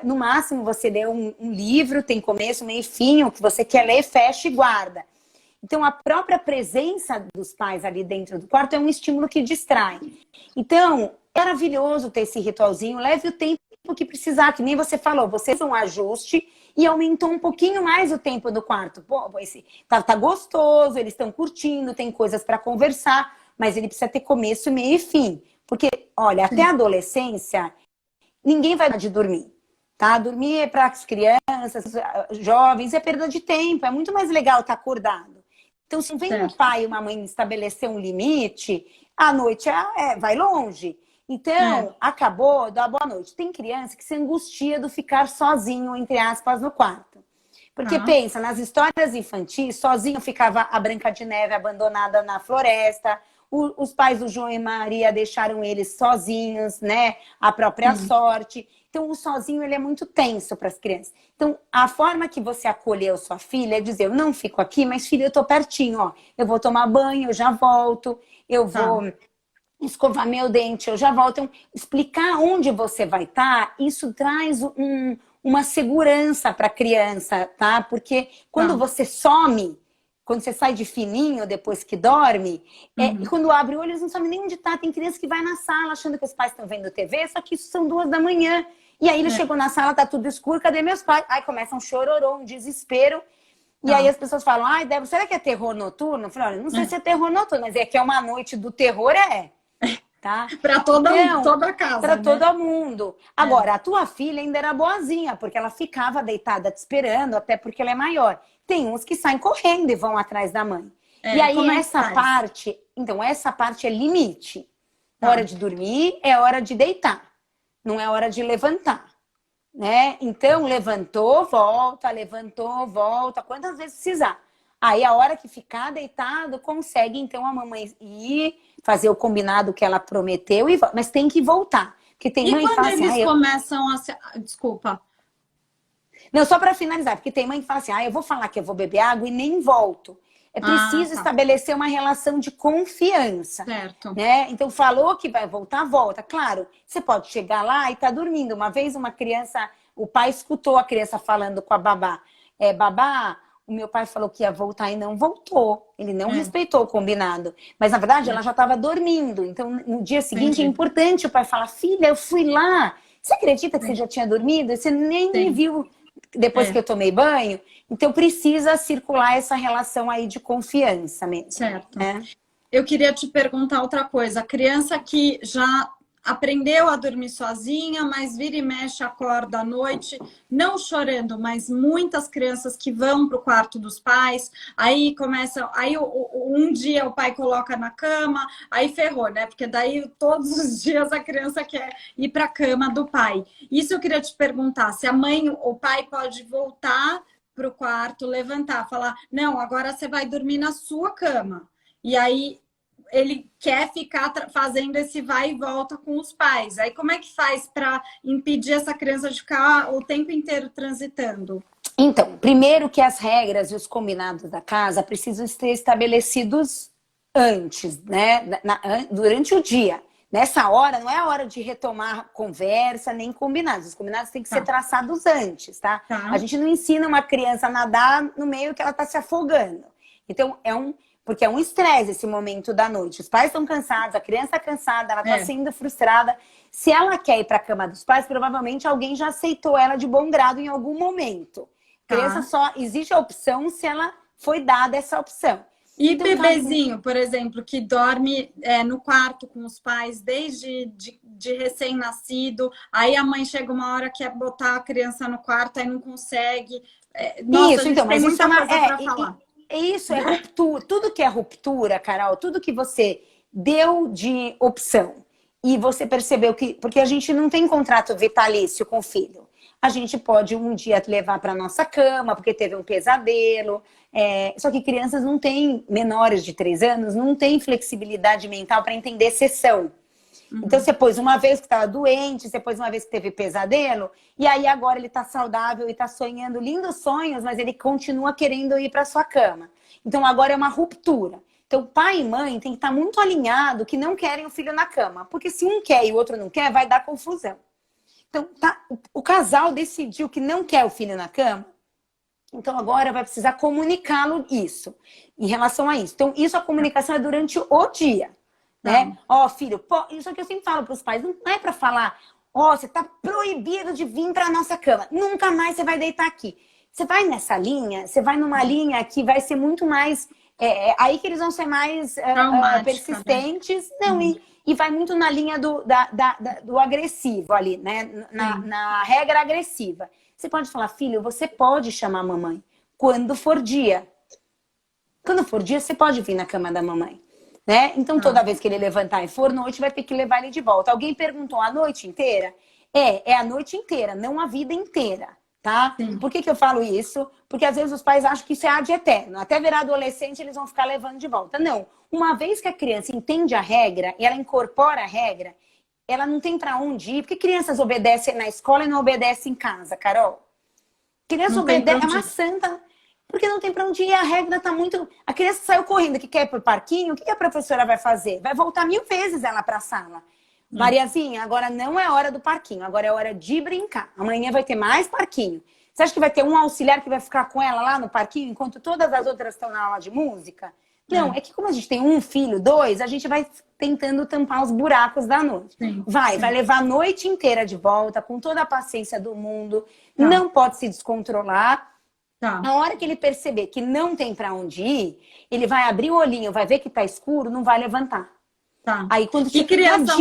no máximo você lê um livro, tem começo, meio e fim, o que você quer ler, fecha e guarda. Então, a própria presença dos pais ali dentro do quarto é um estímulo que distrai. Então, é maravilhoso ter esse ritualzinho. Leve o tempo que precisar, que nem você falou. Você fez um ajuste e aumentou um pouquinho mais o tempo do quarto. Pô, tá gostoso, eles estão curtindo, tem coisas para conversar, mas ele precisa ter começo, meio e fim. Porque, olha, até a adolescência, ninguém vai dar de dormir. Tá? Dormir é para as crianças, jovens, é perda de tempo. É muito mais legal estar acordado. Então, se vem um pai e uma mãe estabelecer um limite, a noite vai longe. Então, acabou, dá boa noite. Tem criança que se angustia do ficar sozinho, entre aspas, no quarto. Porque pensa, nas histórias infantis, sozinho ficava a Branca de Neve abandonada na floresta, os pais do João e Maria deixaram eles sozinhos, né? A própria sorte. Então, o sozinho, ele é muito tenso para as crianças. Então, a forma que você acolheu sua filha é dizer, eu não fico aqui, mas filha, eu tô pertinho, ó. Eu vou tomar banho, eu já volto, eu vou escovar meu dente, eu já volto. Então, explicar onde você vai estar, isso traz uma segurança para a criança, tá? Porque quando você some, quando você sai de fininho depois que dorme, quando abre o olho, eles não sabem nem onde tá. Tem criança que vai na sala achando que os pais estão vendo TV, só que isso são 2 da manhã. E aí ele chegou na sala, tá tudo escuro, cadê meus pais? Aí começa um chororô, um desespero. E aí as pessoas falam, ai, Débora, será que é terror noturno? Eu falei, olha, não sei se é terror noturno, mas é que é uma noite do terror, tá? Para toda a casa, para né? todo mundo. Agora, a tua filha ainda era boazinha, porque ela ficava deitada te esperando, até porque ela é maior. Tem uns que saem correndo e vão atrás da mãe. E aí essa parte é limite. Hora de dormir é hora de deitar, não é hora de levantar, né? Então, levantou, volta, quantas vezes precisar. Aí, a hora que ficar deitado, consegue, então, a mamãe ir, fazer o combinado que ela prometeu, mas tem que voltar. Porque tem mãe que fala assim... E quando eles começam a se... Desculpa. Não, só para finalizar, porque tem mãe que fala assim, eu vou falar que eu vou beber água e nem volto. É preciso estabelecer uma relação de confiança. Certo. Né? Então, falou que vai voltar, volta. Claro, você pode chegar lá e tá dormindo. Uma vez uma criança, o pai escutou a criança falando com a babá. Babá, o meu pai falou que ia voltar e não voltou. Ele não respeitou o combinado. Mas, na verdade, ela já estava dormindo. Então, no dia seguinte, é importante o pai falar, filha, eu fui lá. Você acredita que você já tinha dormido? Você nem me viu depois que eu tomei banho? Então, precisa circular essa relação aí de confiança mesmo. Certo. Eu queria te perguntar outra coisa. A criança que já aprendeu a dormir sozinha, mas vira e mexe, acorda à noite, não chorando, mas muitas crianças que vão para o quarto dos pais, aí começam, aí um dia o pai coloca na cama, aí ferrou, né? Porque daí todos os dias a criança quer ir para a cama do pai. Isso eu queria te perguntar, se a mãe, o pai pode voltar para o quarto, levantar, falar, não, agora você vai dormir na sua cama. E aí ele quer ficar fazendo esse vai e volta com os pais. Aí como é que faz para impedir essa criança de ficar o tempo inteiro transitando? Então, primeiro que as regras e os combinados da casa precisam ser estabelecidos antes, né? Durante o dia. Nessa hora, não é a hora de retomar conversa, nem combinados. Os combinados têm que ser traçados antes, tá? A gente não ensina uma criança a nadar no meio que ela está se afogando. Então, porque é um estresse esse momento da noite. Os pais estão cansados, a criança está cansada, ela está sendo frustrada. Se ela quer ir para a cama dos pais, provavelmente alguém já aceitou ela de bom grado em algum momento. Criança só existe a opção se ela foi dada essa opção. E então, bebezinho, por exemplo, que dorme no quarto com os pais desde de recém-nascido, aí a mãe chega uma hora que quer botar a criança no quarto, aí não consegue. Nossa, isso, então, mas isso é uma coisa para falar. Isso é ruptura. Tudo que é ruptura, Carol, tudo que você deu de opção e você percebeu que... Porque a gente não tem contrato vitalício com o filho. A gente pode um dia levar para nossa cama porque teve um pesadelo. Só que crianças não têm, menores de 3 anos, não têm flexibilidade mental para entender exceção. Então, você pôs uma vez que estava doente, você pôs uma vez que teve pesadelo, e aí agora ele está saudável e está sonhando lindos sonhos, mas ele continua querendo ir para sua cama. Então, agora é uma ruptura. Então, pai e mãe tem que estar muito alinhado que não querem o filho na cama. Porque se um quer e o outro não quer, vai dar confusão. Então, o casal decidiu que não quer o filho na cama, então agora vai precisar comunicá-lo isso, em relação a isso. Então, a comunicação é durante o dia. Né? Filho, isso que eu sempre falo para os pais, não é para falar, você tá proibido de vir para nossa cama, nunca mais você vai deitar aqui. Você vai nessa linha, você vai numa linha que vai ser muito mais, aí que eles vão ser mais persistentes, né? Não, e vai muito na linha do agressivo ali, né? Na regra agressiva. Você pode falar, filho, você pode chamar a mamãe quando for dia. Quando for dia, você pode vir na cama da mamãe. Né? Então, toda vez que ele levantar e for noite, vai ter que levar ele de volta. Alguém perguntou a noite inteira? É a noite inteira, não a vida inteira, tá? Por que eu falo isso? Porque às vezes os pais acham que isso é ad eterno. Até virar adolescente, eles vão ficar levando de volta. Não. Uma vez que a criança entende a regra e ela incorpora a regra, ela não tem pra onde ir. Porque crianças obedecem na escola e não obedecem em casa, Carol. Criança obedece, é uma santa... Porque não tem pra onde ir, a regra tá muito... A criança saiu correndo, que quer ir pro parquinho, o que a professora vai fazer? Vai voltar 1000 vezes ela pra sala. Mariazinha, agora não é hora do parquinho, agora é hora de brincar. Amanhã vai ter mais parquinho. Você acha que vai ter um auxiliar que vai ficar com ela lá no parquinho, enquanto todas as outras estão na aula de música? Não, é que como a gente tem um filho, 2, a gente vai tentando tampar os buracos da noite. Vai levar a noite inteira de volta, com toda a paciência do mundo, não pode se descontrolar. Na hora que ele perceber que não tem pra onde ir, ele vai abrir o olhinho, vai ver que tá escuro, não vai levantar. Aí, quando e criança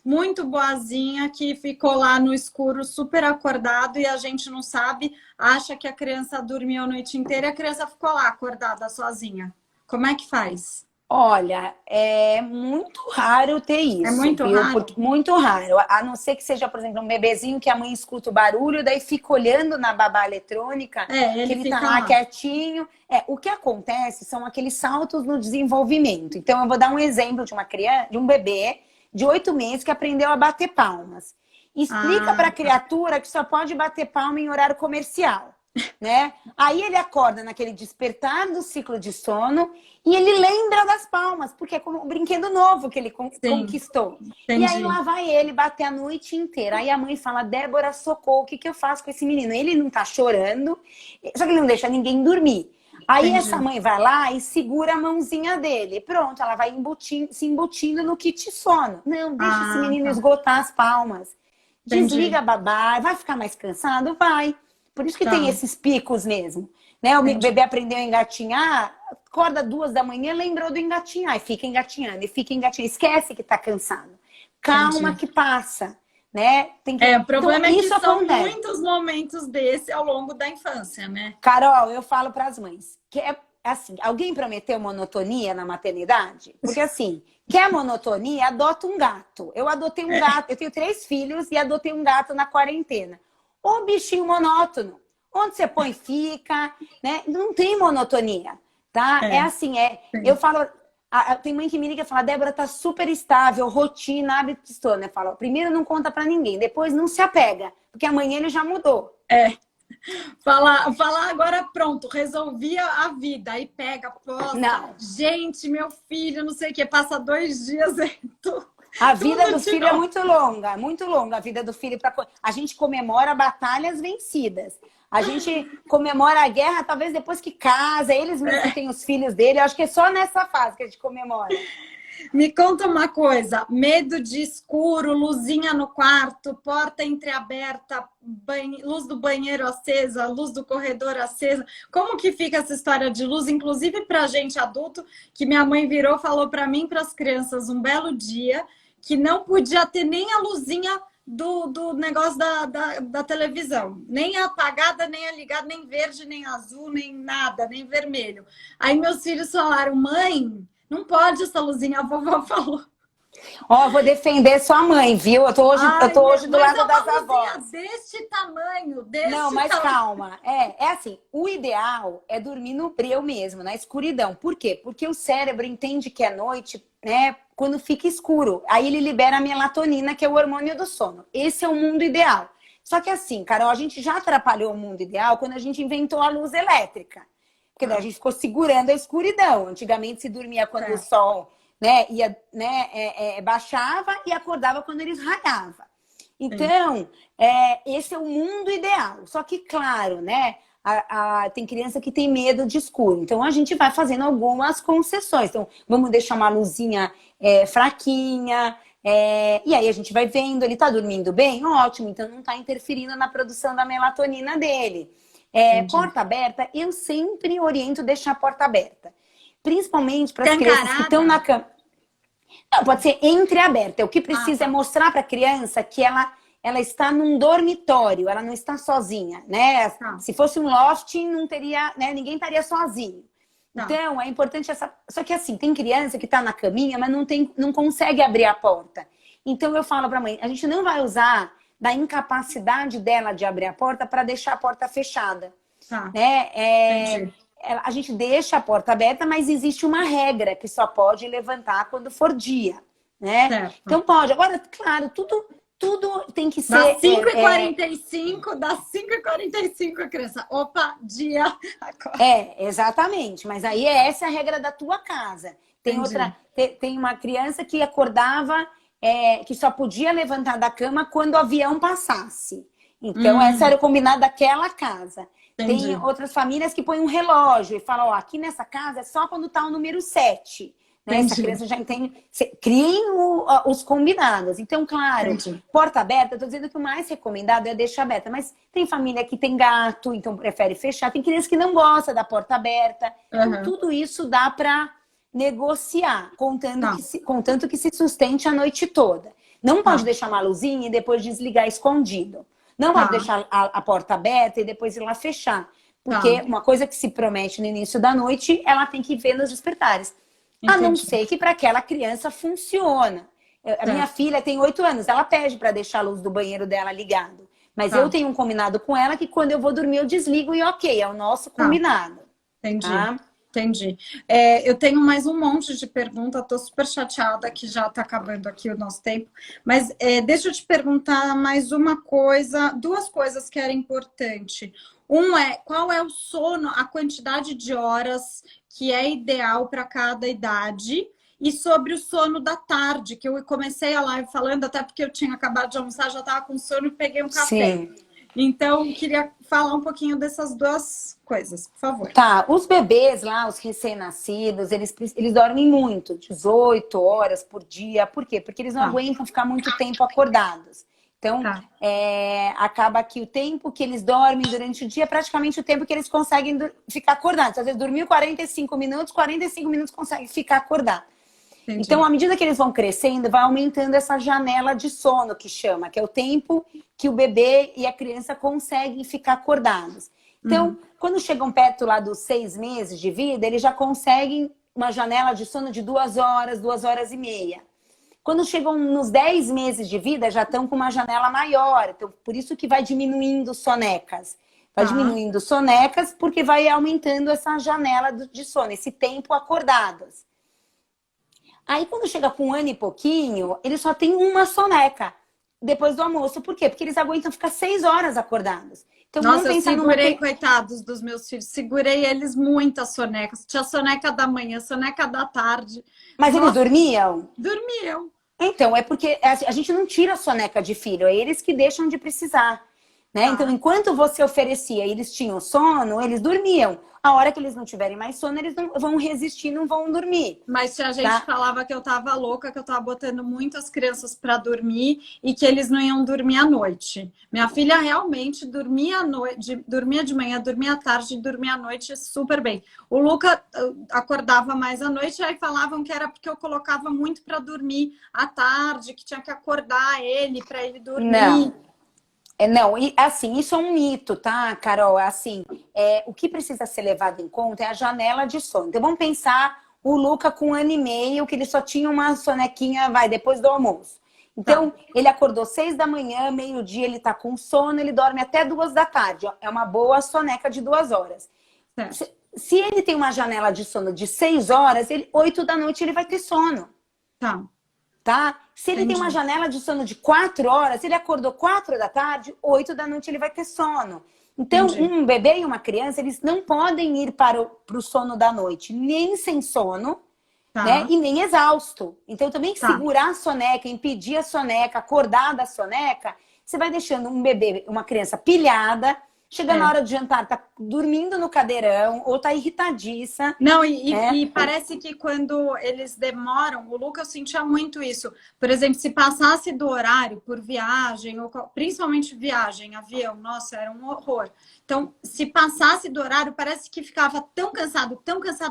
muito boazinha que ficou lá no escuro super acordado e a gente não sabe, acha que a criança dormiu a noite inteira e a criança ficou lá acordada sozinha. Como é que faz? Olha, é muito raro ter isso. É muito raro? Muito raro. A não ser que seja, por exemplo, um bebezinho que a mãe escuta o barulho, daí fica olhando na babá eletrônica, que ele tá lá quietinho. O que acontece são aqueles saltos no desenvolvimento. Então, eu vou dar um exemplo de uma criança, de um bebê de 8 meses que aprendeu a bater palmas. Explica para a criatura que só pode bater palma em horário comercial. né? Aí ele acorda naquele despertar do ciclo de sono e ele lembra das palmas, porque é como um brinquedo novo que ele Sim, conquistou. E aí entendi. lá vai ele bater a noite inteira. Aí a mãe fala, Débora, socorro, o que que eu faço com esse menino? Ele não tá chorando, só que ele não deixa ninguém dormir. Aí essa Entendi. mãe vai lá e segura a mãozinha dele. Pronto, ela vai se embutindo no kit sono. Não, deixa esse Ah, menino tá. esgotar as palmas. Desliga Entendi. a babá, vai ficar mais cansado? Vai. Por isso que tem Tá. esses picos mesmo. Né? O Entendi. bebê aprendeu a engatinhar, acorda 2 da manhã, lembrou do engatinhar, e fica engatinhando, e fica engatinhando. Esquece que está cansado. Calma Entendi. que passa. Né? O Então, problema é que isso são acontece. muitos momentos desse ao longo da infância, né? Carol, eu falo para as mães que é assim, alguém prometeu monotonia na maternidade? Porque assim, quer monotonia, adota um gato. Eu adotei um gato, eu tenho 3 filhos e adotei um gato na quarentena. Ô bichinho monótono. Onde você põe, fica, né? Não tem monotonia, tá? É É, assim, eu sim. falo, tem mãe que me liga e fala, Débora, tá super estável, rotina, hábitos, né? Fala, primeiro não conta para ninguém, depois não se apega, porque amanhã ele já mudou. É. Falar agora, pronto, resolvi a vida. Aí pega, posta, Não. gente, meu filho, não sei o que, passa 2 dias, A vida tudo do de filho é novo. muito longa a vida do filho. A gente comemora batalhas vencidas. A gente comemora a guerra, talvez depois que casa, eles mesmos têm os filhos dele. Eu acho que é só nessa fase que a gente comemora. Me conta uma coisa: medo de escuro, luzinha no quarto, porta entreaberta, luz do banheiro acesa, luz do corredor acesa. Como que fica essa história de luz, inclusive para gente adulto, que minha mãe virou, falou para mim e para as crianças um belo dia que não podia ter nem a luzinha do negócio da televisão, nem a apagada, nem a ligada, nem verde, nem azul, nem nada, nem vermelho. Aí meus filhos falaram, mãe, não pode essa luzinha, a vovó falou. Ó, vou defender sua mãe, viu? Eu Ai, tô hoje do mas é lado uma das luzinha avós. deste tamanho, Não, deste mas tamanho. calma. É assim, o ideal é dormir no breu mesmo, na escuridão. Por quê? Porque o cérebro entende que é noite, né, quando fica escuro. Aí ele libera a melatonina, que é o hormônio do sono. Esse é o mundo ideal. Só que assim, Carol, a gente já atrapalhou o mundo ideal quando a gente inventou a luz elétrica. Porque daí a Ah, gente ficou segurando a escuridão. Antigamente se dormia quando o certo, sol, né, baixava e acordava quando ele raiava. sim, Então, esse é o mundo ideal. Só que, claro, né? Tem criança que tem medo de escuro. Então, a gente vai fazendo algumas concessões. Então, vamos deixar uma luzinha fraquinha. E aí a gente vai vendo, ele tá dormindo bem? Ótimo, então não tá interferindo na produção da melatonina dele. entendi. Porta aberta, eu sempre oriento deixar a porta aberta. Principalmente para as crianças que estão Escancarada? na cama. Não, pode ser entreaberta. O que Ah, precisa é tá, mostrar para a criança que ela está num dormitório, ela não está sozinha, né? tá, Se fosse um loft, não teria, né? Ninguém estaria sozinho. tá. Então, é importante essa. Só que assim, tem criança que está na caminha, mas não consegue abrir a porta. Então, eu falo para a mãe: a gente não vai usar da incapacidade dela de abrir a porta para deixar a porta fechada, Tá, né? entendi. A gente deixa a porta aberta, mas existe uma regra que só pode levantar quando for dia, né? Certo. Então pode. Agora, claro, tudo tem que Das ser. 5h45, das 5h45 a criança. Opa, dia. Agora. Exatamente. Mas aí essa é a regra da tua casa. Tem Entendi, outra, tem uma criança que acordava, que só podia levantar da cama quando o avião passasse. Então, essa era o combinado daquela casa. Tem entendi, outras famílias que põem um relógio e falam, ó, aqui nessa casa é só quando tá o número 7. Né? Essa entendi, criança já entende. Criem os combinados. Então, claro, entendi. porta aberta, eu tô dizendo que o mais recomendado é deixar aberta. Mas tem família que tem gato, então prefere fechar. Tem criança que não gosta da porta aberta. Então, Aham, tudo isso dá para negociar, tá, contanto que se sustente a noite toda. Não pode tá, deixar uma luzinha e depois desligar escondido. Não pode tá, deixar a porta aberta e depois ir lá fechar. Porque tá. uma coisa que se promete no início da noite, ela tem que ver nos despertares. A não Entendi. ser que para aquela criança funciona. A minha Certo, filha tem 8 anos, ela pede para deixar a luz do banheiro dela ligado. Mas eu tá, tenho um combinado com ela que quando eu vou dormir eu desligo e ok, é o nosso tá. combinado. Entendi. Tá? Entendi. Eu tenho mais um monte de perguntas, estou super chateada que já está acabando aqui o nosso tempo. Mas deixa eu te perguntar mais uma coisa, duas coisas que era importante. Um é qual é o sono, a quantidade de horas que é ideal para cada idade, e sobre o sono da tarde, que eu comecei a live falando, até porque eu tinha acabado de almoçar, já estava com sono e peguei um café. Sim. Então, queria falar um pouquinho dessas duas coisas, por favor. Tá, os bebês lá, os recém-nascidos, eles dormem muito, 18 horas por dia. Por quê? Porque eles não aguentam ficar muito tempo acordados. Então, acaba que o tempo que eles dormem durante o dia é praticamente o tempo que eles conseguem ficar acordados. Às vezes, dormiu 45 minutos conseguem ficar acordado. Entendi. Então, à medida que eles vão crescendo, vai aumentando essa janela de sono, que chama, que é o tempo que o bebê e a criança conseguem ficar acordados. Então, quando chegam perto lá dos 6 meses de vida, eles já conseguem uma janela de sono de 2 horas, 2 horas e meia. Quando chegam nos 10 meses de vida, já estão com uma janela maior. Então, por isso que vai diminuindo sonecas. Vai diminuindo sonecas porque vai aumentando essa janela de sono, esse tempo acordados. Aí, quando chega com 1 ano e pouquinho, eles só têm uma soneca depois do almoço. Por quê? Porque eles aguentam ficar 6 horas acordados. Então, nossa, eu segurei, coitados dos meus filhos, segurei eles muitas sonecas. Tinha soneca da manhã, soneca da tarde. Mas nossa, eles dormiam? Dormiam. Então, é porque a gente não tira a soneca de filho, é eles que deixam de precisar. Né? Então, enquanto você oferecia e eles tinham sono, eles dormiam. A hora que eles não tiverem mais sono, eles não vão resistir, não vão dormir. Mas se a gente falava que eu tava louca, que eu tava botando muitas crianças para dormir e que eles não iam dormir à noite. Minha filha realmente dormia à noite, dormia de manhã, dormia à tarde, dormia à noite super bem. O Luca acordava mais à noite, aí falavam que era porque eu colocava muito para dormir à tarde, que tinha que acordar ele para ele dormir. Não. Não, e assim, isso é um mito, tá, Carol? Assim, o que precisa ser levado em conta é a janela de sono. Então, vamos pensar o Luca com 1 ano e meio, que ele só tinha uma sonequinha, depois do almoço. Então, ele acordou 6 da manhã, meio-dia, ele tá com sono, ele dorme até 2 da tarde. É uma boa soneca de 2 horas. Se ele tem uma janela de sono de 6 horas, 8 da noite ele vai ter sono. Tá? Se ele tem uma janela de sono de 4 horas, ele acordou 4 da tarde, 8 da noite ele vai ter sono. Então, um bebê e uma criança, eles não podem ir para o sono da noite, nem sem sono, né? E nem exausto. Então, também segurar a soneca, impedir a soneca, acordar da soneca, você vai deixando um bebê, uma criança pilhada, chega na hora de jantar, tá dormindo no cadeirão, ou tá irritadiça. Não, e parece que quando eles demoram, o Lucas sentia muito isso. Por exemplo, se passasse do horário por viagem, ou principalmente viagem, avião, nossa, era um horror. Então, se passasse do horário, parece que ficava tão cansado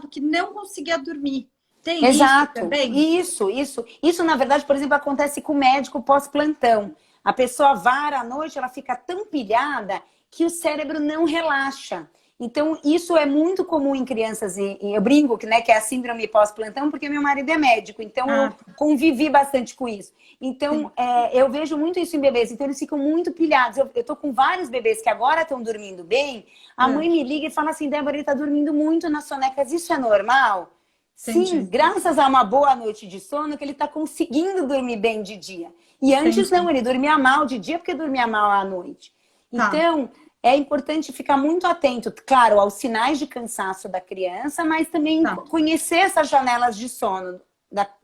que não conseguia dormir. Tem isso também? Isso, na verdade, por exemplo, acontece com o médico pós-plantão. A pessoa vara à noite, ela fica tão pilhada que o cérebro não relaxa. Então, isso é muito comum em crianças, e eu brinco, né, que é a síndrome pós-plantão, porque meu marido é médico, então eu convivi bastante com isso. Então, eu vejo muito isso em bebês, então eles ficam muito pilhados. Eu tô com vários bebês que agora estão dormindo bem, a mãe me liga e fala assim, Débora, ele tá dormindo muito nas sonecas, isso é normal? Sim, graças a uma boa noite de sono que ele tá conseguindo dormir bem de dia. E antes não, ele dormia mal de dia porque dormia mal à noite. Então, é importante ficar muito atento, claro, aos sinais de cansaço da criança, mas também conhecer essas janelas de sono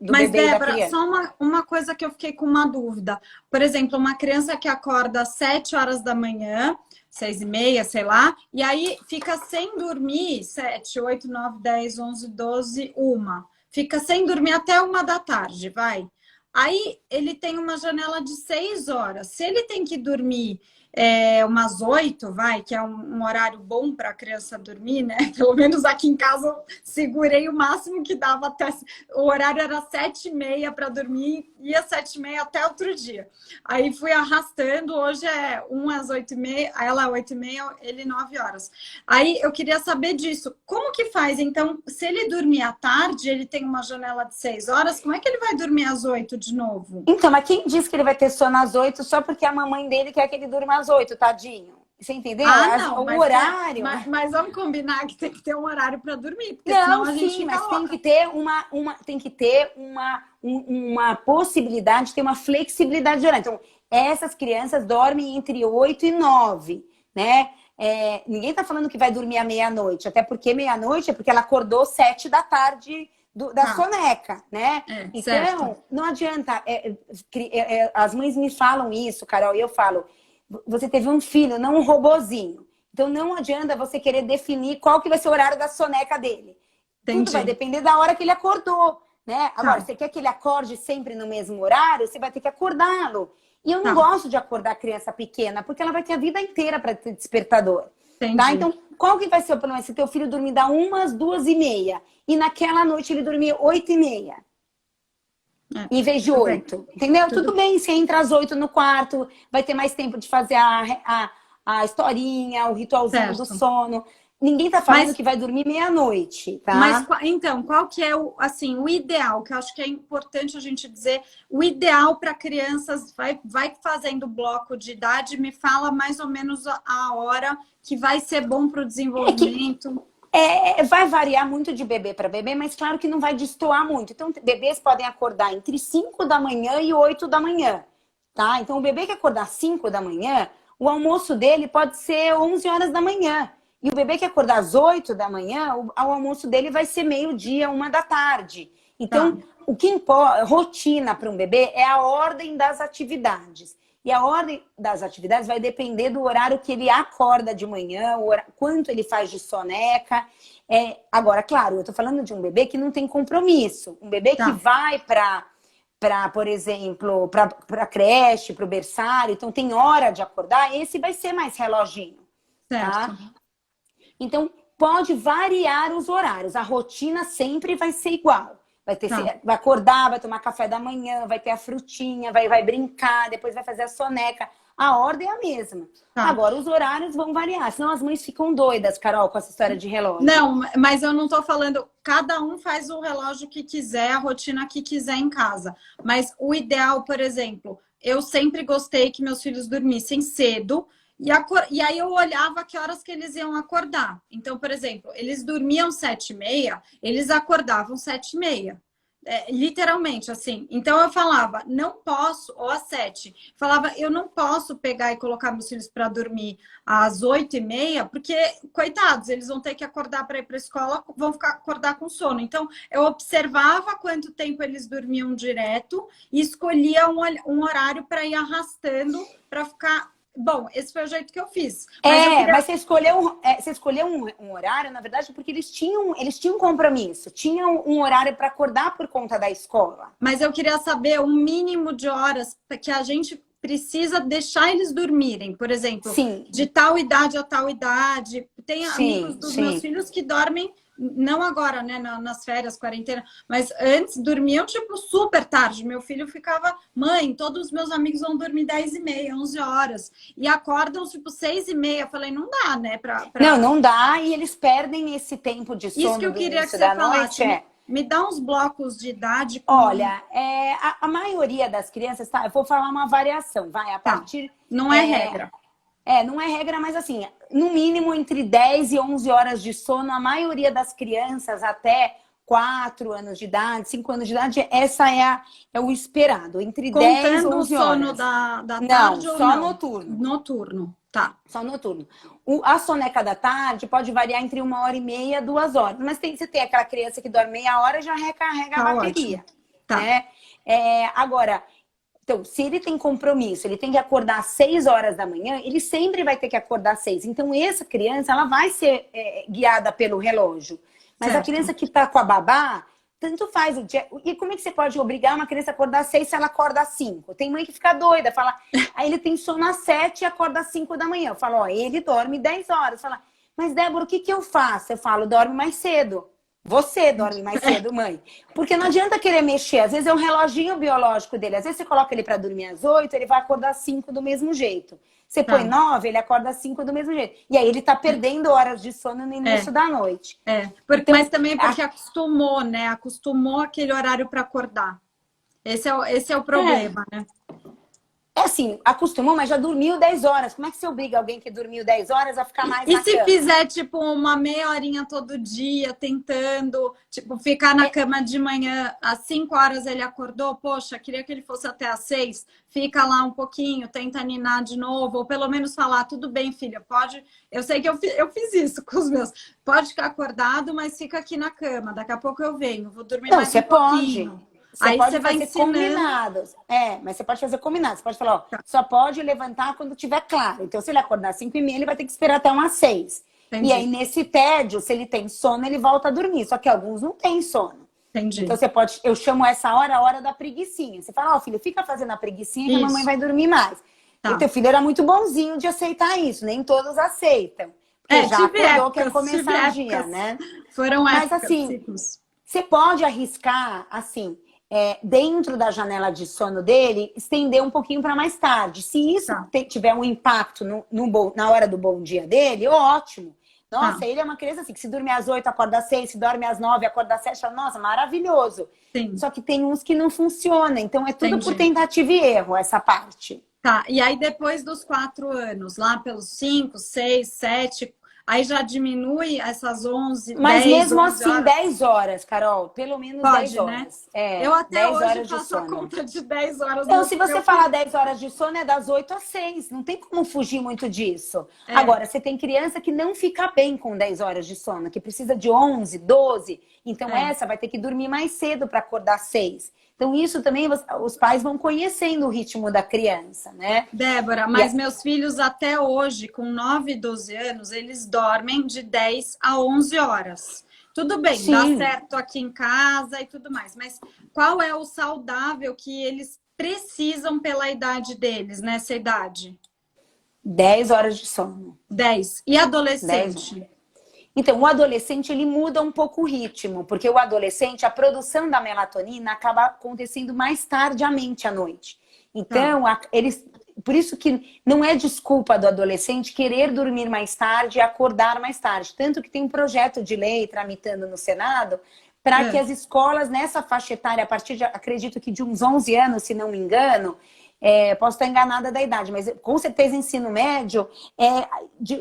do bebê e da criança. Só uma coisa que eu fiquei com uma dúvida. Por exemplo, uma criança que acorda às 7 horas da manhã, 6 e meia, sei lá, e aí fica sem dormir 7, 8, 9, 10, 11, 12, 1. Fica sem dormir até 1 da tarde, vai. Aí ele tem uma janela de 6 horas. Se ele tem que dormir umas 8, vai, que é um horário bom para a criança dormir, né? Pelo menos aqui em casa eu segurei o máximo que dava até. O horário era 7h30 para dormir, ia 7h30 até outro dia. Aí fui arrastando, hoje é 1 às 8h30, ela 8h30, ele 9 horas. Aí eu queria saber disso. Como que faz? Então, se ele dormir à tarde, ele tem uma janela de 6 horas, como é que ele vai dormir às 8 de novo? Então, mas quem disse que ele vai ter sono às 8 só porque a mamãe dele quer que ele durma às 8, tadinho? Você entendeu? Não, o horário. Mas vamos combinar que tem que ter um horário para dormir, porque senão a gente fica louca. Tem que ter uma possibilidade, ter uma flexibilidade de horário. Então, essas crianças dormem entre 8 e 9, né? ninguém tá falando que vai dormir à meia-noite, até porque meia-noite é porque ela acordou 7 da tarde da soneca, né? Então, certo. não adianta. As mães me falam isso, Carol, e eu falo, você teve um filho, não um robozinho. Então, não adianta você querer definir qual que vai ser o horário da soneca dele. Tudo vai Entendi. depender da hora que ele acordou, né? Agora, Tá, você quer que ele acorde sempre no mesmo horário, você vai ter que acordá-lo. E eu não tá. gosto de acordar a criança pequena, porque ela vai ter a vida inteira para ter despertador. Tá? Entendi. Então, qual que vai ser o problema? Se teu filho dormir da 1 às 2h30 e naquela noite ele dormir 8h30, em vez de Tudo bem. 8, entendeu? Tudo Tudo. bem, você entra às 8 no quarto, vai ter mais tempo de fazer a historinha, o ritualzinho do Certo. sono. Ninguém tá falando Mas que vai dormir meia-noite, Mas tá? então, qual que é assim, o ideal, que eu acho que é importante a gente dizer, o ideal para crianças, vai fazendo bloco de idade, me fala mais ou menos a hora que vai ser bom para o É que desenvolvimento. vai variar muito de bebê para bebê, mas claro que não vai destoar muito. Então, bebês podem acordar entre 5 da manhã e 8 da manhã, tá? Então, o bebê que acordar 5 da manhã, o almoço dele pode ser 11 horas da manhã. E o bebê que acordar às 8 da manhã, o almoço dele vai ser meio-dia, 1 da tarde. Tá, Então, o que importa, rotina para um bebê é a ordem das atividades. E a ordem das atividades vai depender do horário que ele acorda de manhã, quanto ele faz de soneca. Agora, claro, eu estou falando de um bebê que não tem compromisso. Um bebê que tá, vai por exemplo, para creche, para o berçário, então tem hora de acordar, esse vai ser mais reloginho, certo. tá? Então, pode variar os horários. A rotina sempre vai ser igual. Tá, Vai acordar, vai tomar café da manhã, vai ter a frutinha, vai brincar, depois vai fazer a soneca. A ordem é a mesma. tá. Agora, os horários vão variar, senão as mães ficam doidas, Carol, com essa história de relógio. Não, mas eu não estou falando. Cada um faz o relógio que quiser, a rotina que quiser em casa. Mas o ideal, por exemplo, eu sempre gostei que meus filhos dormissem cedo. E aí eu olhava que horas que eles iam acordar. Então, por exemplo, eles dormiam 7h30, eles acordavam 7h30. Literalmente, assim. Então eu falava, não posso, ou às 7, falava, eu não posso pegar e colocar meus filhos para dormir às 8h30, porque, coitados, eles vão ter que acordar para ir para a escola, vão ficar acordar com sono. Então, eu observava quanto tempo eles dormiam direto e escolhia um horário para ir arrastando para ficar. Bom, esse foi o jeito que eu fiz. Mas eu queria. Mas você escolheu um horário, na verdade, porque eles tinham compromisso, tinham um horário para acordar por conta da escola. Mas eu queria saber o mínimo de horas que a gente precisa deixar eles dormirem. Por exemplo, Sim, de tal idade a tal idade. Tem amigos sim, dos meus sim. filhos que dormem, não agora, né, nas férias, quarentena, mas antes dormiam, tipo, super tarde. Meu filho ficava, mãe, todos os meus amigos vão dormir 10h30, 11 horas. E acordam, tipo, 6h30. Eu falei, não dá, né, Não dá, e eles perdem esse tempo de Isso que sono eu do queria que início você da noite. falasse. Me dá uns blocos de idade com. Olha, a maioria das crianças, tá? Eu vou falar uma variação, vai, a Tá, partir. não é regra. Não é regra, mas assim, no mínimo entre 10 e 11 horas de sono, a maioria das crianças até 4 anos de idade, 5 anos de idade, essa é o esperado, entre 10 e Contando o 11 sono horas. da Não, tarde ou só não? noturno. Noturno, tá. Só noturno. A soneca da tarde pode variar entre 1h30 e 2 horas. Mas você tem aquela criança que dorme meia hora e já recarrega a Tá ótimo. bateria. Tá, Né? Agora, então, se ele tem compromisso, ele tem que acordar às 6 horas da manhã, ele sempre vai ter que acordar às 6. Então, essa criança, ela vai ser guiada pelo relógio. Mas a certo. criança que tá com a babá, tanto faz o dia. E como é que você pode obrigar uma criança a acordar às 6 se ela acorda às 5? Tem mãe que fica doida, fala, aí ele tem sono às 7 e acorda às 5 da manhã. Eu falo, ó, ele dorme 10 horas. Fala, mas Débora, o que eu faço? Eu falo, dorme mais cedo. Você dorme mais cedo, mãe. Porque não adianta querer mexer. Às vezes é um reloginho biológico dele. Às vezes você coloca ele para dormir às 8, ele vai acordar às 5 do mesmo jeito. Você põe 9, ele acorda às 5 do mesmo jeito. E aí ele tá perdendo horas de sono no início da noite. Então, Mas também porque acostumou, né? Acostumou aquele horário para acordar. Esse é o problema, né? É assim, acostumou, mas já dormiu 10 horas. Como é que você obriga alguém que dormiu 10 horas a ficar mais E na se cama? fizer, tipo, uma meia horinha todo dia, tentando, tipo, ficar na cama de manhã, às 5 horas ele acordou, poxa, queria que ele fosse até às 6, fica lá um pouquinho, tenta ninar de novo, ou pelo menos falar, tudo bem, filha, pode... Eu sei que eu fiz isso com os meus. Pode ficar acordado, mas fica aqui na cama, daqui a pouco eu venho, vou dormir Não, mais um você pode. pouquinho. Você Aí pode você vai fazer ensinando. combinados. Mas você pode fazer combinados. Você pode falar, ó, só pode levantar quando tiver claro. Então, se ele acordar às 5h30, ele vai ter que esperar até umas 6. E aí, Entendi, nesse tédio, se ele tem sono, ele volta a dormir. Só que alguns não têm sono. Então, entendi. você pode... Eu chamo essa hora a hora da preguicinha. Você fala, ó, filho, fica fazendo a preguicinha que a mamãe Isso, vai dormir mais. E tá. teu filho era muito bonzinho de aceitar isso. Nem todos aceitam. Porque já acordou, quer Tive começar o dia, épocas. né? Foram Mas, épocas, assim... ciclos. Você pode arriscar, assim, dentro da janela de sono dele, estender um pouquinho para mais tarde. Se isso Tá, tiver um impacto na hora do bom dia dele, ótimo. tá. Nossa, ele é uma criança assim, que se dormir às 8, acorda às 6, se dorme às 9, acorda às 7, fala, nossa, maravilhoso. Sim, Só que tem uns que não funcionam, então é tudo por entendi. tentativa e erro, essa parte. Tá, e aí depois dos 4 anos, lá pelos 5, 6, 7, aí já diminui essas 11, Mas 10, mesmo 11 assim, horas? 10 horas, Carol, pelo menos 10 Pode, né? horas. Eu até 10 hoje horas de faço a sono. conta de 10 horas Então, no se você meu falar filho. 10 horas de sono, é das 8 às 6. Não tem como fugir muito disso. É, Agora, você tem criança que não fica bem com 10 horas de sono, que precisa de 11, 12. Então, é. essa vai ter que dormir mais cedo para acordar às 6. Então, isso também os pais vão conhecendo o ritmo da criança, né? Débora, E mas meus filhos até hoje, com 9 e 12 anos, eles dormem de 10 a 11 horas. Tudo bem, dá sim, certo aqui em casa e tudo mais, mas qual é o saudável que eles precisam pela idade deles, nessa idade? 10 horas de sono. 10. E 10 horas. adolescente? Então, o adolescente, ele muda um pouco o ritmo, porque o adolescente, a produção da melatonina acaba acontecendo mais tardiamente à noite. Tá, Então, por isso que não é desculpa do adolescente querer dormir mais tarde e acordar mais tarde. Tanto que tem um projeto de lei tramitando no Senado para que é, as escolas, nessa faixa etária, a partir de, acredito que de uns 11 anos, se não me engano, posso estar enganada da idade, mas com certeza ensino médio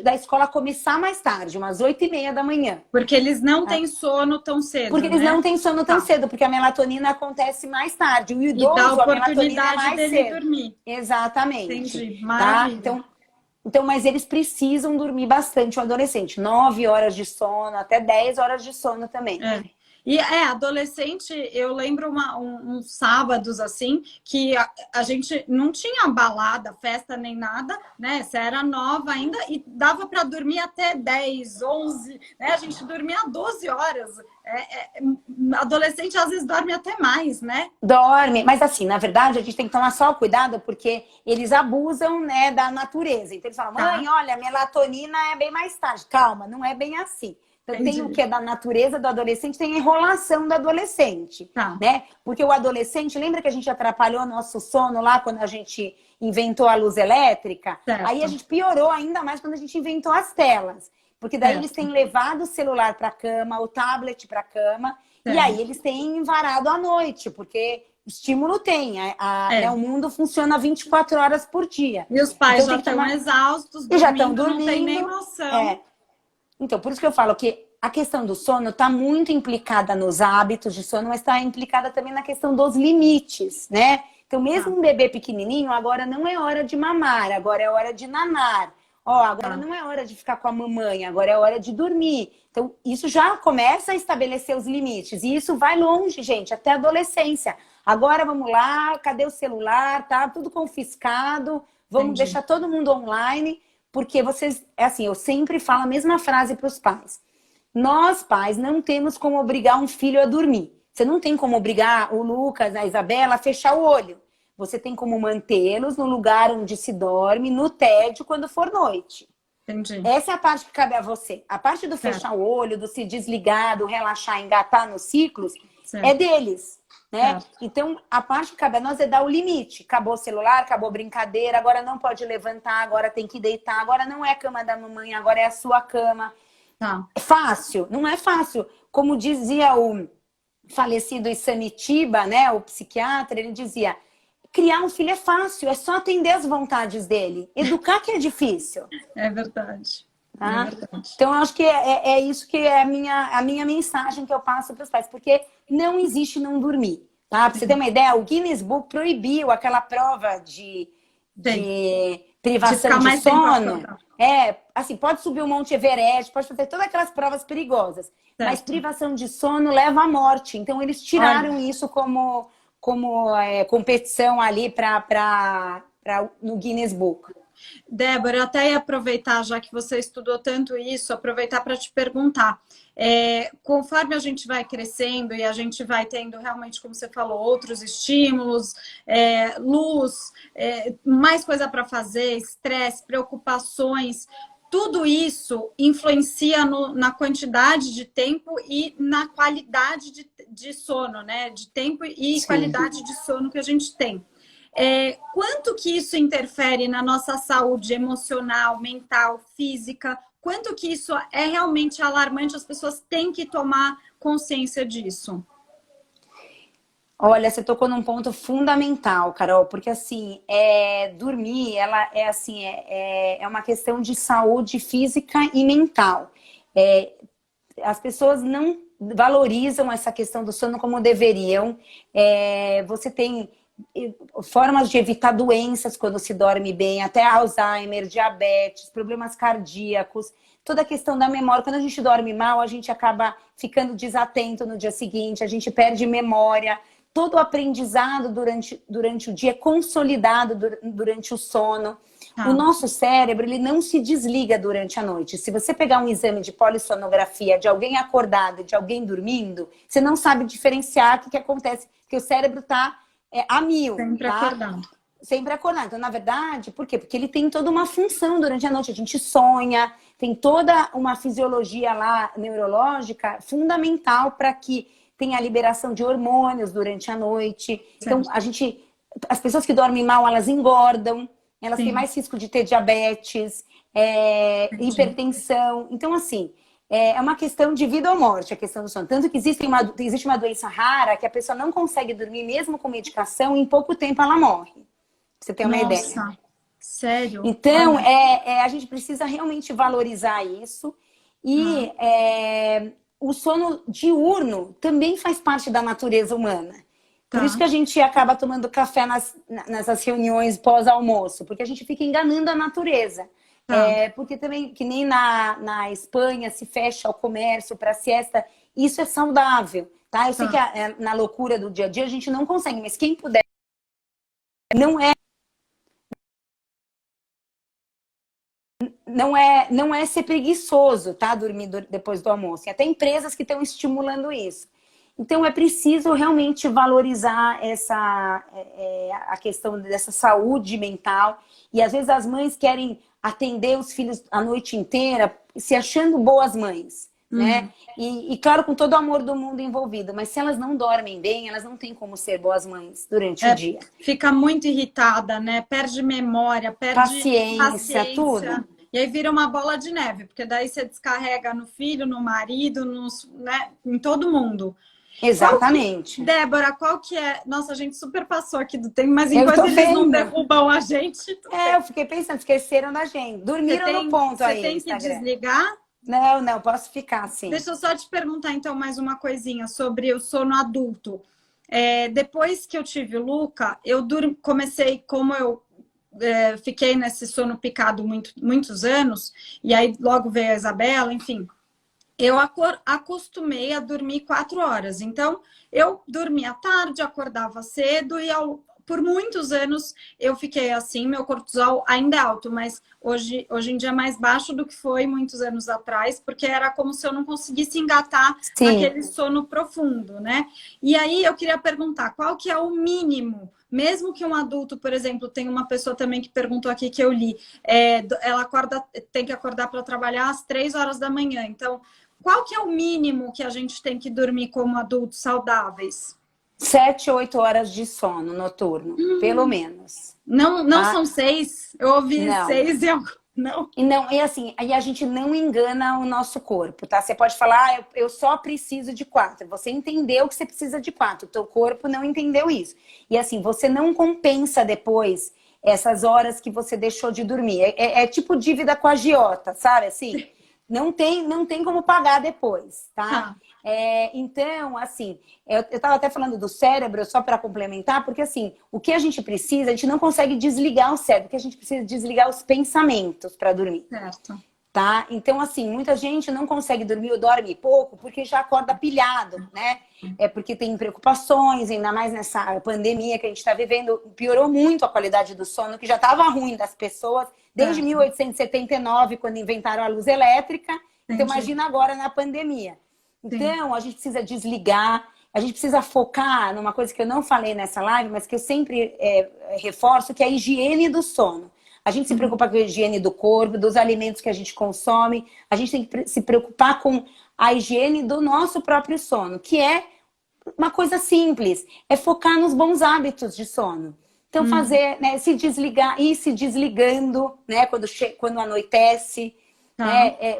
da escola começar mais tarde, umas 8h30 da manhã. porque eles não têm sono tão Porque cedo, eles não né? têm sono tão Tá. cedo, porque a melatonina acontece mais tarde. O E dá idoso, a melatonina é oportunidade mais dele cedo. dormir. Exatamente. Entendi, Tá? maravilha. Então, mas eles precisam dormir bastante, o adolescente. 9 horas de sono, até 10 horas de sono também. É. E adolescente, eu lembro uns sábados assim, que a gente não tinha balada, festa nem nada, né? Você era nova ainda e dava para dormir até 10, 11, né? A gente dormia 12 horas. Adolescente às vezes dorme até mais, né? Dorme, mas assim, na verdade, a gente tem que tomar só cuidado porque eles abusam, né, da natureza. Então eles falam, Tá, mãe, olha, a melatonina é bem mais tarde. Calma, não é bem assim. Então tem o entendi. que é da natureza do adolescente, tem a enrolação do adolescente, Tá, né? Porque o adolescente, lembra que a gente atrapalhou nosso sono lá quando a gente inventou a luz elétrica? Aí a certo, gente piorou ainda mais quando a gente inventou as telas. Porque daí eles têm certo, levado o celular para a cama, o tablet para a cama, e aí certo. eles têm varado à noite, porque estímulo tem. Né, É. o mundo funciona 24 horas por dia. E os pais Então já tem que estão tomar. exaustos, E já estão dormindo, não tem nem dormindo. noção. É. Então, por isso que eu falo que a questão do sono está muito implicada nos hábitos de sono, mas está implicada também na questão dos limites, né? Então, Tá, mesmo um bebê pequenininho, agora não é hora de mamar, agora é hora de nanar. Ó, agora tá, não é hora de ficar com a mamãe, agora é hora de dormir. Então, isso já começa a estabelecer os limites. E isso vai longe, gente, até a adolescência. Agora vamos lá, cadê o celular? Tá tudo confiscado, vamos entendi. deixar todo mundo online, porque vocês, é assim, eu sempre falo a mesma frase para os pais. Nós, pais, não temos como obrigar um filho a dormir. Você não tem como obrigar o Lucas, a Isabela, a fechar o olho. Você tem como mantê-los no lugar onde se dorme, no tédio, quando for noite. Entendi. Essa é a parte que cabe a você. A parte do Certo, fechar o olho, do se desligar, do relaxar, engatar nos ciclos, é certo, deles, né? certo. Então, a parte que cabe a nós é dar o limite. Acabou o celular, acabou a brincadeira, agora não pode levantar, agora tem que deitar, agora não é a cama da mamãe, agora é a sua cama. Tá. É fácil? Não é fácil. Como dizia o falecido Isamitiba, né, o psiquiatra, ele dizia, criar um filho é fácil, é só atender as vontades dele. Educar que é difícil. É verdade. Tá? É verdade. Então, eu acho que é isso que é a minha mensagem que eu passo para os pais, porque não existe não dormir. Tá? Para você ter uma ideia, o Guinness Book proibiu aquela prova de privação de sono. Assim, pode subir o Monte Everest, pode fazer todas aquelas provas perigosas, mas privação de sono leva à morte. Então, eles tiraram isso como competição ali no Guinness Book. Débora, eu até ia aproveitar, já que você estudou tanto isso, aproveitar para te perguntar. Conforme a gente vai crescendo e a gente vai tendo realmente, como você falou, outros estímulos, luz, mais coisa para fazer, estresse, preocupações, tudo isso influencia na quantidade de tempo e na qualidade de sono, né? De tempo e Sim. Qualidade de sono que a gente tem. Quanto que isso interfere na nossa saúde emocional, mental, física? Quanto que isso é realmente alarmante? As pessoas têm que tomar consciência disso. Olha, você tocou num ponto fundamental, Carol, porque assim, dormir, ela é uma questão de saúde física e mental. As pessoas não valorizam essa questão do sono como deveriam. Você tem formas de evitar doenças quando se dorme bem, até Alzheimer, diabetes, problemas cardíacos, toda a questão da memória. Quando a gente dorme mal, a gente acaba ficando desatento no dia seguinte, a gente perde memória. Todo o aprendizado durante o dia é consolidado durante o sono. O nosso cérebro, ele não se desliga durante a noite. Se você pegar um exame de polissonografia de alguém acordado e de alguém dormindo, você não sabe diferenciar o que acontece, porque o cérebro está a mil. Sempre acordado. Sempre acordado. Então, na verdade, por quê? Porque ele tem toda uma função durante a noite. A gente sonha, tem toda uma fisiologia lá neurológica fundamental para que tenha a liberação de hormônios durante a noite. Então, as pessoas que dormem mal, elas engordam, elas têm mais risco de ter diabetes, hipertensão. Então, assim, é uma questão de vida ou morte, a questão do sono. Tanto que existe uma doença rara que a pessoa não consegue dormir mesmo com medicação e em pouco tempo ela morre. Pra você ter uma ideia. Nossa, sério? Então, a gente precisa realmente valorizar isso. E o sono diurno também faz parte da natureza humana. Por isso que a gente acaba tomando café nessas reuniões pós-almoço, porque a gente fica enganando a natureza. Porque também, que nem na Espanha, se fecha o comércio para siesta, isso é saudável, tá? Eu sei que na loucura do dia a dia a gente não consegue, mas quem puder, não é ser preguiçoso, tá? Dormir depois do almoço. Tem até empresas que estão estimulando isso. Então, é preciso realmente valorizar a questão dessa saúde mental. E, às vezes, as mães querem atender os filhos a noite inteira, se achando boas mães, né? E, claro, com todo o amor do mundo envolvido. Mas se elas não dormem bem, elas não têm como ser boas mães durante o dia. Fica muito irritada, né? Perde memória, perde paciência, tudo. E aí vira uma bola de neve, porque daí você descarrega no filho, no marido, né? Em todo mundo. Exatamente. Débora, qual que é... Nossa, a gente super passou aqui do tempo, mas enquanto eles não derrubam a gente... eu fiquei pensando, esqueceram da gente. Dormiram no ponto aí. Você tem que desligar? Não, posso ficar assim. Deixa eu só te perguntar, então, mais uma coisinha sobre o sono adulto. Depois que eu tive o Luca, eu comecei, como eu fiquei nesse sono picado muitos anos, e aí logo veio a Isabela, enfim... Eu acostumei a dormir 4 horas. Então, eu dormia à tarde, acordava cedo e por muitos anos eu fiquei assim. Meu cortisol ainda é alto, mas hoje em dia é mais baixo do que foi muitos anos atrás, porque era como se eu não conseguisse engatar naquele sono profundo, né? E aí eu queria perguntar, qual que é o mínimo? Mesmo que um adulto, por exemplo, tem uma pessoa também que perguntou aqui que eu li, ela tem que acordar para trabalhar às 3 horas da manhã. Então, qual que é o mínimo que a gente tem que dormir como adultos saudáveis? 7, 8 horas de sono noturno, pelo menos. Não são 6? Eu ouvi 6 e eu... Não? E não, e assim, aí a gente não engana o nosso corpo, tá? Você pode falar, eu só preciso de 4. Você entendeu que você precisa de 4. O teu corpo não entendeu isso. E assim, você não compensa depois essas horas que você deixou de dormir. É tipo dívida com a agiota, sabe? Assim, não tem como pagar depois, tá? Tá. Então, assim, eu estava até falando do cérebro, só para complementar, porque assim, o que a gente precisa, a gente não consegue desligar o cérebro, o que a gente precisa é desligar os pensamentos para dormir, Certo. tá? Então, assim, muita gente não consegue dormir ou dorme pouco porque já acorda pilhado, né? É porque tem preocupações, ainda mais nessa pandemia que a gente está vivendo, piorou muito a qualidade do sono, que já estava ruim das pessoas desde Certo. 1879, quando inventaram a luz elétrica. Então, Entendi. imagina agora na pandemia. Sim. Então, a gente precisa desligar, a gente precisa focar numa coisa que eu não falei nessa live, mas que eu sempre reforço, que é a higiene do sono. A gente se preocupa com a higiene do corpo, dos alimentos que a gente consome, a gente tem que se preocupar com a higiene do nosso próprio sono, que é uma coisa simples, é focar nos bons hábitos de sono. Então, fazer, né, se desligar, ir se desligando, né, quando anoitece, Tá. né,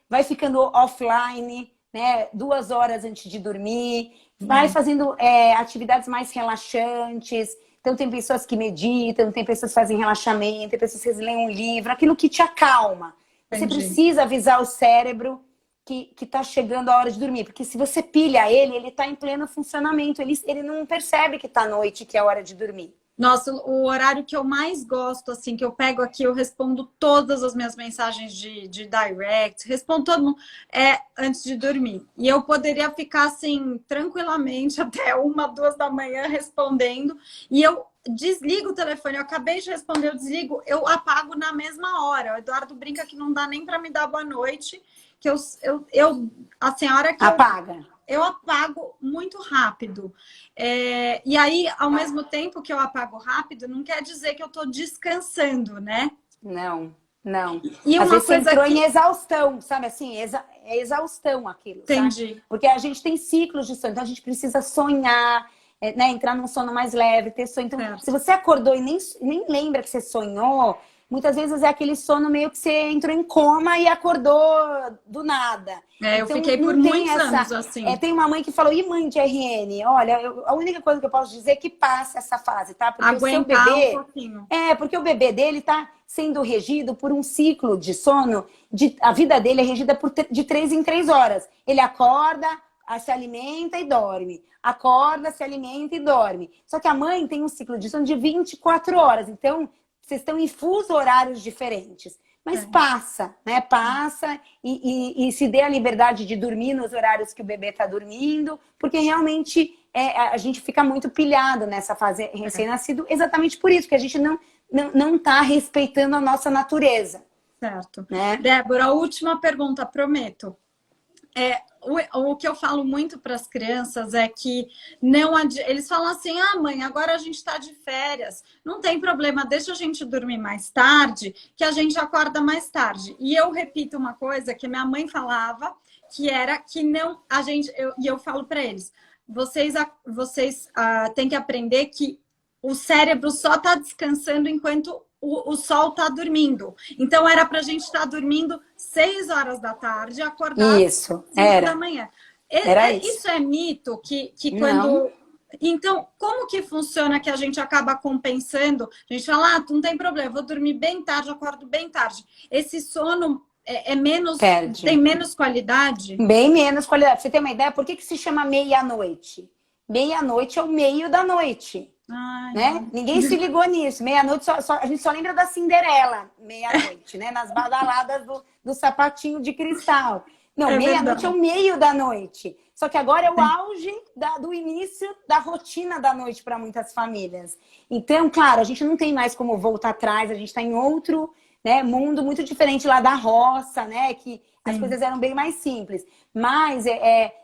vai ficando offline, né, 2 horas antes de dormir, vai Bem, fazendo atividades mais relaxantes. Então, tem pessoas que meditam, tem pessoas que fazem relaxamento, tem pessoas que leem um livro, aquilo que te acalma. Você entendi. precisa avisar o cérebro que tá chegando a hora de dormir, porque se você pilha ele tá em pleno funcionamento, ele não percebe que tá noite, que é a hora de dormir. Nossa, o horário que eu mais gosto, assim, que eu pego aqui, eu respondo todas as minhas mensagens de direct, respondo todo mundo, antes de dormir. E eu poderia ficar, assim, tranquilamente até 1, 2 da manhã respondendo, e eu desligo o telefone, eu acabei de responder, eu desligo, eu apago na mesma hora. O Eduardo brinca que não dá nem para me dar boa noite, que assim, a hora que Apaga. eu apago muito rápido. E aí, ao mesmo tempo que eu apago rápido, não quer dizer que eu estou descansando, né? Não, não. E Às uma vezes você coisa entrou em que. exaustão, sabe assim? É exaustão aquilo, sabe? Entendi. Porque a gente tem ciclos de sono, então a gente precisa sonhar, né? Entrar num sono mais leve, ter sonho. Então, se Certo. você acordou e nem lembra que você sonhou, muitas vezes é aquele sono meio que você entrou em coma e acordou do nada. Eu Então, fiquei por não tem muitos essa. anos assim. Tem uma mãe que falou, e mãe de RN? Olha, a única coisa que eu posso dizer é que passa essa fase, tá? Porque o seu Aguentar um bebê. pouquinho. Porque o bebê dele tá sendo regido por um ciclo de sono. A vida dele é regida de 3 em 3 horas. Ele acorda, se alimenta e dorme. Acorda, se alimenta e dorme. Só que a mãe tem um ciclo de sono de 24 horas. Então, vocês estão em fuso horários diferentes. Mas passa, né? Passa e se dê a liberdade de dormir nos horários que o bebê está dormindo, porque realmente a gente fica muito pilhado nessa fase recém-nascido, exatamente por isso, que a gente não está respeitando a nossa natureza. Certo. Né? Débora, a última pergunta, prometo. O que eu falo muito para as crianças é que eles falam assim: ah, mãe, agora a gente está de férias, não tem problema, deixa a gente dormir mais tarde, que a gente acorda mais tarde. E eu repito uma coisa que minha mãe falava, que era que não a gente, e eu falo para eles: vocês têm que aprender que o cérebro só está descansando enquanto o sol está dormindo. Então, era para a gente estar dormindo 6 horas da tarde e acordar Isso, 5 da manhã. Era isso. Isso é mito que quando... Não. Então, como que funciona que a gente acaba compensando? A gente fala, não tem problema, vou dormir bem tarde, acordo bem tarde. Esse sono menos... Perde. Tem menos qualidade? Bem menos qualidade. Pra você ter uma ideia, por que se chama meia-noite? Meia-noite é o meio da noite. Ai, Né? Ninguém se ligou nisso. Meia-noite, a gente só lembra da Cinderela, meia-noite, né? Nas badaladas do sapatinho de cristal. Não, meia-noite é o meio da noite. Só que agora é o auge do início da rotina da noite para muitas famílias. Então, claro, a gente não tem mais como voltar atrás, a gente está em outro, né, mundo muito diferente lá da roça, né? Que as coisas eram bem mais simples. Mas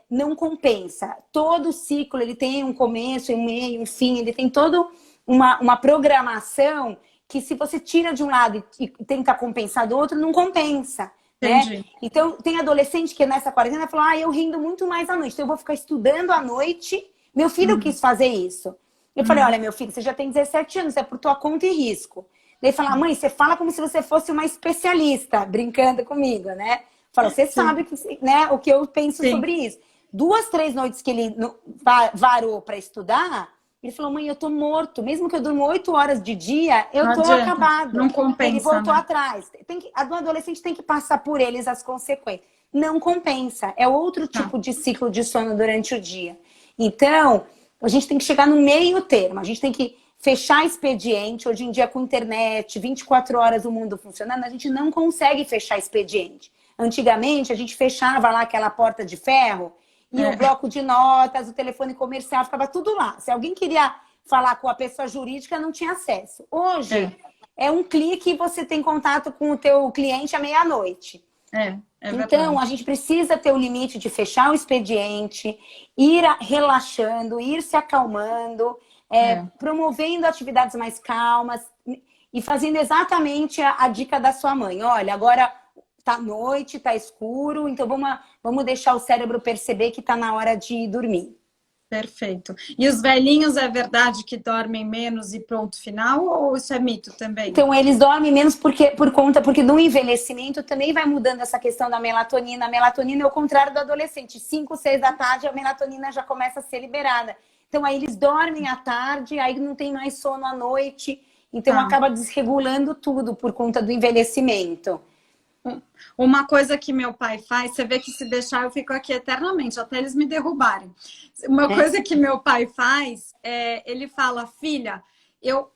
não compensa. Todo ciclo ele tem um começo, um meio, um fim, ele tem toda uma programação que se você tira de um lado e tenta compensar do outro, não compensa. Né? Então, tem adolescente que nessa quarentena falou, eu rindo muito mais à noite, então eu vou ficar estudando à noite. Meu filho quis fazer isso. Eu falei, olha, meu filho, você já tem 17 anos, é por tua conta e risco. Daí fala, mãe, você fala como se você fosse uma especialista, brincando comigo, né? Fala, você sabe que, né, o que eu penso Sim. sobre isso. 2, 3 noites que ele varou para estudar, ele falou, mãe, eu tô morto. Mesmo que eu durmo 8 horas de dia, eu Não tô adianta, acabado. não Ele compensa, voltou né? atrás. A do adolescente tem que passar por eles as consequências. Não compensa. É outro Tá. tipo de ciclo de sono durante o dia. Então, a gente tem que chegar no meio termo. A gente tem que fechar expediente. Hoje em dia, com internet, 24 horas o mundo funcionando, a gente não consegue fechar expediente. Antigamente, a gente fechava lá aquela porta de ferro e o bloco de notas, o telefone comercial, ficava tudo lá. Se alguém queria falar com a pessoa jurídica, não tinha acesso. Hoje, é um clique e você tem contato com o teu cliente à meia-noite. É Então, a verdade. gente precisa ter o limite de fechar o expediente, ir relaxando, ir se acalmando, É. promovendo atividades mais calmas e fazendo exatamente a dica da sua mãe. Olha, agora tá noite, tá escuro, então vamos deixar o cérebro perceber que tá na hora de dormir. Perfeito. E os velhinhos, é verdade que dormem menos e pronto, final? Ou isso é mito também? Então, eles dormem menos porque do envelhecimento também vai mudando essa questão da melatonina. A melatonina é o contrário do adolescente. 5, 6 da tarde, a melatonina já começa a ser liberada. Então, aí eles dormem à tarde, aí não tem mais sono à noite. Então, Tá. acaba desregulando tudo por conta do envelhecimento. Uma coisa que meu pai faz, você vê que se deixar eu fico aqui eternamente, até eles me derrubarem. Uma É. coisa que meu pai faz, ele fala, filha, eu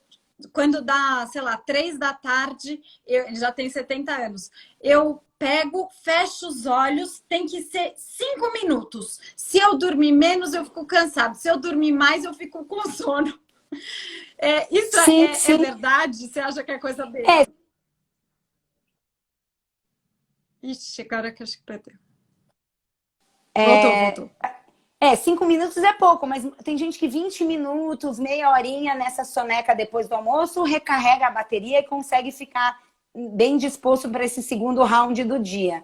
quando dá, sei lá, 3 da tarde, ele já tem 70 anos, eu pego, fecho os olhos, tem que ser 5 minutos. Se eu dormir menos, eu fico cansado. Se eu dormir mais, eu fico com sono. Isso Sim, é sim. verdade? Você acha que é coisa dele? É, Ixi, agora que acho que perdeu. Voltou, é, voltou. 5 minutos é pouco, mas tem gente que 20 minutos, meia horinha nessa soneca depois do almoço, recarrega a bateria e consegue ficar bem disposto para esse segundo round do dia.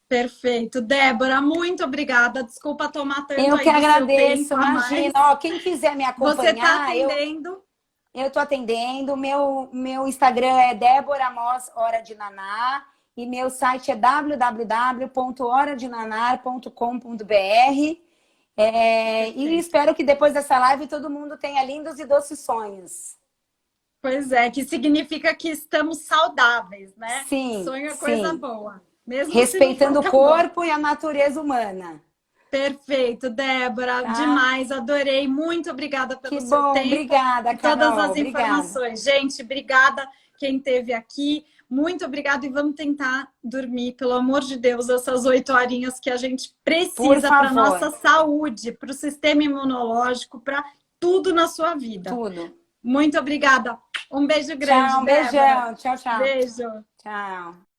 Perfeito. Débora, muito obrigada. Desculpa tomar tanto Eu que aí do seu agradeço, tempo a imagina. mais. Ó, quem quiser me Você está acompanhar, atendendo? eu estou atendendo. Meu Instagram é Débora Moss Hora de Naná e meu site é www.horadinanar.com.br. E Perfeito. espero que depois dessa live todo mundo tenha lindos e doces sonhos. Pois é, que significa que estamos saudáveis, né? Sim, Sonho é coisa sim. boa, mesmo se não for Respeitando o tão bom. corpo e a natureza humana. Perfeito, Débora, Tá? demais, adorei. Muito obrigada pelo Que seu bom, tempo obrigada, e todas Carol. as Obrigada. informações. Gente, obrigada quem esteve aqui. Muito obrigada e vamos tentar dormir, pelo amor de Deus, essas 8 horinhas que a gente Por precisa para favor. nossa saúde, para o sistema imunológico, para tudo na sua vida. Tudo. Muito obrigada. Um beijo grande, Tchau, um Débora. beijão. Tchau, tchau. Beijo. Tchau.